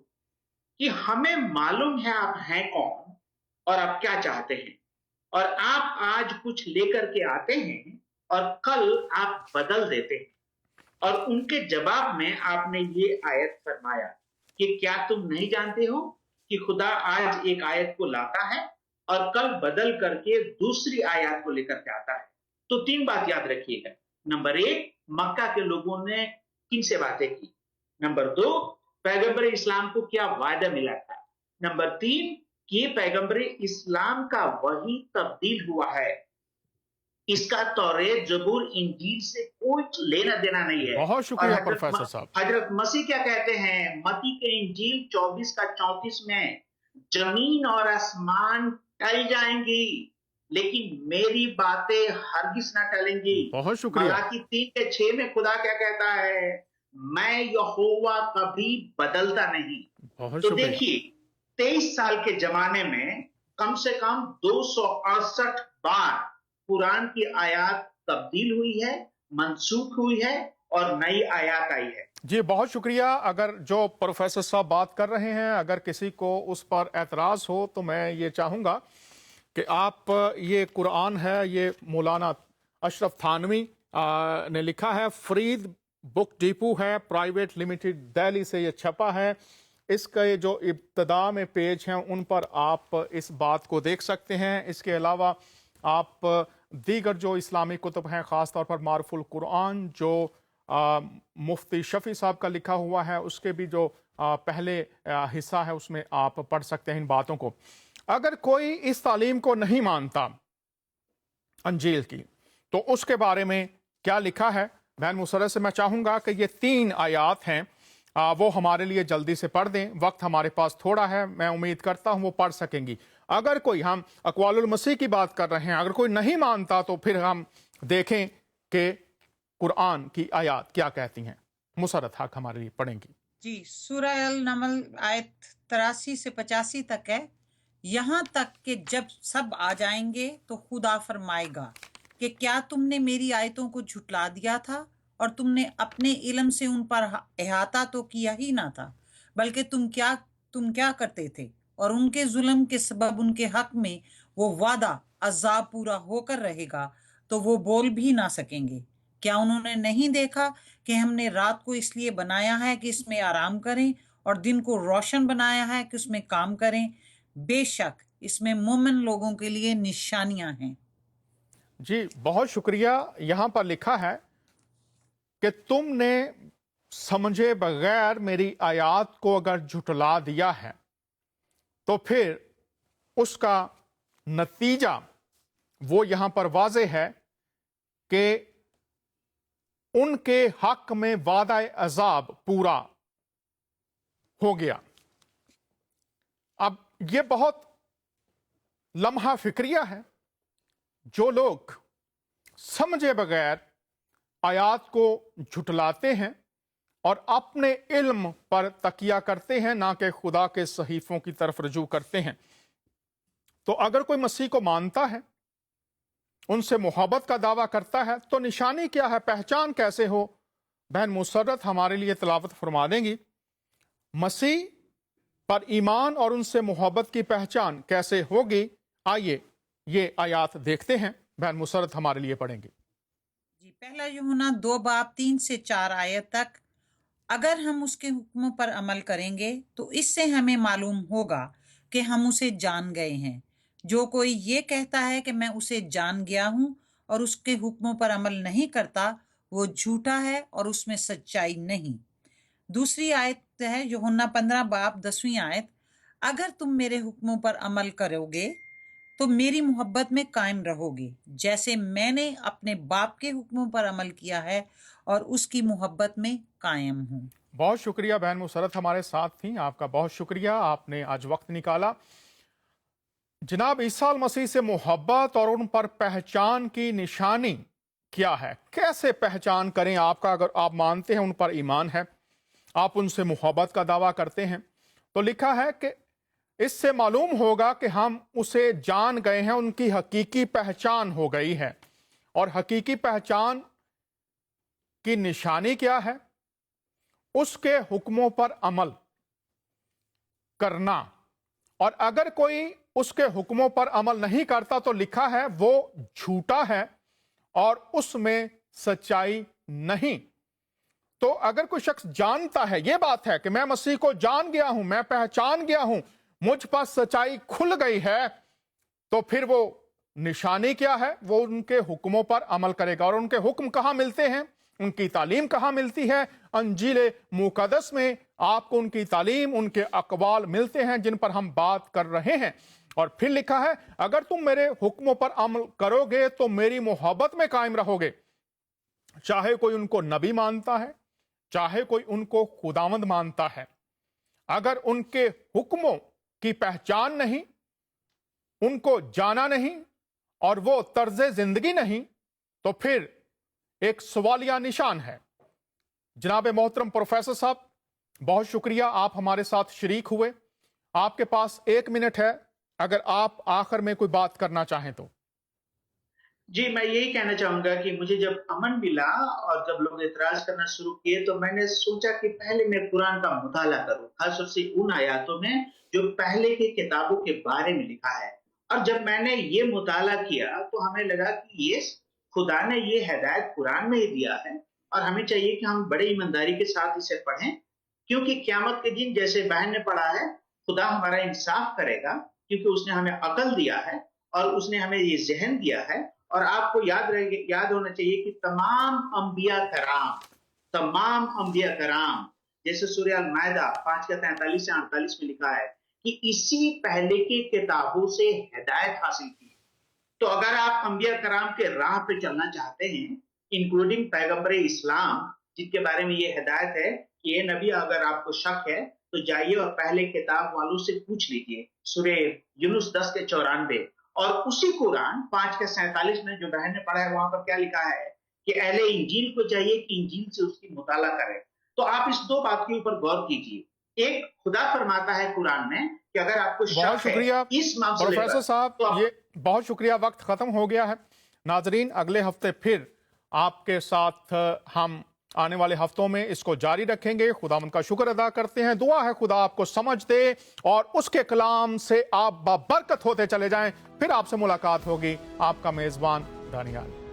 Speaker 4: कि हमें मालूम है आप हैं कौन और आप क्या चाहते हैं, और आप आज कुछ लेकर के आते हैं और कल आप बदल देते हैं। और उनके जवाब में आपने ये आयत फरमाया कि क्या तुम नहीं जानते हो कि खुदा आज एक आयत को लाता है और कल बदल करके दूसरी आयत को लेकर के आता है। तो 3 बात याद रखिएगा। नंबर 1, मक्का के लोगों ने किन से बातें की। नंबर 2, पैगंबर इस्लाम को क्या वादा मिला था। नंबर 3, कि पैगंबर इस्लाम का वही तब्दील हुआ है, इसका तौरेत जबूर इंजील से कोई लेना देना नहीं है।
Speaker 1: बहुत शुक्रिया प्रोफेसर साहब।
Speaker 4: हजरत मसीह क्या कहते हैं मत्ती के इंजील 24 का 34 में, जमीन और आसमान टल जाएंगी लेकिन मेरी बातें हरगिज ना टलेंगी।
Speaker 1: बहुत शुक्रिया।
Speaker 4: मलाकी 3 के 6 में खुदा क्या कहता है, मैं यहोवा कभी बदलता नहीं।
Speaker 1: बहुत
Speaker 4: तो
Speaker 1: शुक्रिया।
Speaker 4: देखिए 23 साल के जमाने में कम से कम 268 बार कुरान की आयत तब्दील हुई है, मनसूख हुई है और नई आयत आई है।
Speaker 1: जी बहुत शुक्रिया। अगर जो प्रोफेसर साहब बात कर रहे हैं, अगर किसी को उस पर एतराज हो तो मैं ये चाहूँगा कि आप, ये कुरान है, ये मौलाना अशरफ थानवी ने लिखा है, फरीद बुक डिपो है प्राइवेट लिमिटेड दिल्ली से ये छपा है। इसका ये जो इब्तदा में पेज हैं उन पर आप इस बात को देख सकते हैं। इसके अलावा आप दीगर जो इस्लामी कुतुब हैं, ख़ास तौर पर मारुफुल कुरान जो मुफ्ती शफ़ी साहब का लिखा हुआ है, उसके भी जो पहले हिस्सा है उसमें आप पढ़ सकते हैं इन बातों को। अगर कोई इस तालीम को नहीं मानता अंजील की, तो उसके बारे में क्या लिखा है बहन मुसर्रत से मैं चाहूँगा कि ये 3 आयात हैं, वो हमारे लिए जल्दी से पढ़ दें। वक्त हमारे पास थोड़ा है, मैं उम्मीद करता हूँ वो पढ़ सकेंगी। अगर कोई, हम अक़वालुल मसीह की बात कर रहे हैं, अगर कोई नहीं मानता तो फिर हम देखें कि कुरान की आयत क्या कहती हैं। मुसर्रत हक हमारे लिए पढ़ेंगी।
Speaker 3: जी, सूरह अल नमल आयत 83 से 85 तक है। यहाँ तक कि जब सब आ जाएंगे तो खुदा फरमाएगा कि क्या तुमने मेरी आयतों को झुटला दिया था और तुमने अपने इल्म से उन पर इहाता तो किया ही ना था, बल्कि तुम क्या करते थे, और उनके जुल्म के सबब उनके हक में वो वादा अजाब पूरा होकर रहेगा तो वो बोल भी ना सकेंगे। क्या उन्होंने नहीं देखा कि हमने रात को इसलिए बनाया है कि इसमें आराम करें और दिन को रोशन बनाया है कि उसमें काम करें। बेशक इसमें मोमिन लोगों के लिए निशानियां हैं।
Speaker 1: जी बहुत शुक्रिया। यहाँ पर लिखा है कि तुमने समझे बगैर मेरी आयत को अगर झुटला दिया है तो फिर उसका नतीजा वो यहाँ पर वाज़े है कि उनके हक में वादा अजाब पूरा हो गया। अब ये बहुत लम्हा फिक्रिया है। जो लोग समझे बगैर आयात को झुटलाते हैं और अपने इल्म पर तकिया करते हैं, ना कि खुदा के सहीफों की तरफ रजू करते हैं, तो अगर कोई मसीह को मानता है, उनसे मोहब्बत का दावा करता है, तो निशानी क्या है, पहचान कैसे हो? बहन मुसर्रत हमारे लिए तिलावत फरमा देंगी। मसीह पर ईमान और उनसे मोहब्बत की पहचान कैसे होगी? आइए ये आयात देखते हैं। बहन मुसर्रत हमारे लिए पढ़ेंगे।
Speaker 3: जी, पहला यूहन्ना 2 बाब 3 से 4 आयत तक। اگر ہم اس کے حکموں پر عمل کریں گے تو اس سے ہمیں معلوم ہوگا کہ ہم اسے جان گئے ہیں۔ جو کوئی یہ کہتا ہے کہ میں اسے جان گیا ہوں اور اس کے حکموں پر عمل نہیں کرتا، وہ جھوٹا ہے اور اس میں سچائی نہیں۔ دوسری آیت ہے یوحنا 15 باب 10ویں آیت، اگر تم میرے حکموں پر عمل کرو گے تو میری محبت میں قائم رہو گے، جیسے میں نے اپنے باپ کے حکموں پر عمل کیا ہے اور اس کی محبت میں قائم ہوں۔
Speaker 1: بہت شکریہ بہن مسرت ہمارے ساتھ تھیں، آپ کا بہت شکریہ، آپ نے آج وقت نکالا۔ جناب عیسیٰ مسیح سے محبت اور ان پر پہچان کی نشانی کیا ہے؟ کیسے پہچان کریں؟ آپ کا اگر آپ مانتے ہیں ان پر ایمان ہے، آپ ان سے محبت کا دعویٰ کرتے ہیں، تو لکھا ہے کہ اس سے معلوم ہوگا کہ ہم اسے جان گئے ہیں، ان کی حقیقی پہچان ہو گئی ہے۔ اور حقیقی پہچان کی نشانی کیا ہے؟ اس کے حکموں پر عمل کرنا۔ اور اگر کوئی اس کے حکموں پر عمل نہیں کرتا تو لکھا ہے وہ جھوٹا ہے اور اس میں سچائی نہیں۔ تو اگر کوئی شخص جانتا ہے، یہ بات ہے کہ میں مسیح کو جان گیا ہوں، میں پہچان گیا ہوں، مجھ پر سچائی کھل گئی ہے، تو پھر وہ نشانی کیا ہے؟ وہ ان کے حکموں پر عمل کرے گا۔ اور ان کے حکم کہاں ملتے ہیں؟ ان کی تعلیم کہاں ملتی ہے؟ انجیل مقدس میں آپ کو ان کی تعلیم، ان کے اقوال ملتے ہیں جن پر ہم بات کر رہے ہیں۔ اور پھر لکھا ہے اگر تم میرے حکموں پر عمل کرو گے تو میری محبت میں قائم رہو گے۔ چاہے کوئی ان کو نبی مانتا ہے، چاہے کوئی ان کو خداوند مانتا ہے، اگر ان کے حکموں کی پہچان نہیں، ان کو جانا نہیں اور وہ طرز زندگی نہیں، تو پھر ایک سوالیہ نشان ہے۔ جناب محترم پروفیسر صاحب، بہت شکریہ، آپ ہمارے ساتھ شریک ہوئے۔ آپ کے پاس 1 منٹ ہے، اگر آپ آخر میں کوئی بات کرنا چاہیں تو۔
Speaker 4: جی، میں یہی کہنا چاہوں گا کہ مجھے جب امن ملا اور جب لوگ اعتراض کرنا شروع کیے تو میں نے سوچا کہ پہلے میں قرآن کا مطالعہ کروں، خاص طور سے ان آیاتوں میں جو پہلے کی کتابوں کے بارے میں لکھا ہے۔ اور جب میں نے یہ مطالعہ کیا تو ہمیں لگا کہ یہ خدا نے یہ ہدایت قرآن میں ہی دیا ہے اور ہمیں چاہیے کہ ہم بڑے ایمانداری کے ساتھ اسے پڑھیں، کیونکہ قیامت کے دن جیسے بہن نے پڑھا ہے خدا ہمارا انصاف کرے گا، کیونکہ اس نے ہمیں عقل دیا ہے اور اس نے ہمیں یہ ذہن دیا ہے۔ اور آپ کو یاد ہونا چاہیے کہ تمام انبیاء کرام جیسے سورہ المائدہ 5:43 سے 48 میں لکھا ہے کہ اسی پہلے کی کتابوں سے ہدایت حاصل کی۔ تو اگر آپ انبیاء کرام کے راہ پہ چلنا چاہتے ہیں، انکلوڈنگ پیغمبر اسلام جن کے بارے میں یہ ہدایت ہے کہ یہ نبی اگر آپ کو شک ہے تو جائیے اور پہلے کتاب والوں سے پوچھ لیجئے، سورہ یونس 10:94۔ اور اسی قرآن 5:47 میں جو بہن نے پڑھا ہے وہاں پر کیا لکھا ہے کہ اہل انجیل کو چاہیے کہ انجیل سے اس کی مطالعہ کرے۔ تو آپ اس 2 بات کے اوپر غور کیجئے۔ ایک، خدا فرماتا ہے قرآن میں کہ اگر آپ کو
Speaker 1: بہت
Speaker 4: شک
Speaker 1: شکریہ
Speaker 4: ہے اس معاملے
Speaker 1: پروفیسر صاحب، یہ بہت شکریہ، وقت ختم ہو گیا ہے۔ ناظرین، اگلے ہفتے پھر آپ کے ساتھ ہم آنے والے ہفتوں میں اس کو جاری رکھیں گے۔ خداوند کا شکر ادا کرتے ہیں، دعا ہے خدا آپ کو سمجھ دے اور اس کے کلام سے آپ بابرکت ہوتے چلے جائیں۔ پھر آپ سے ملاقات ہوگی، آپ کا میزبان دانیال۔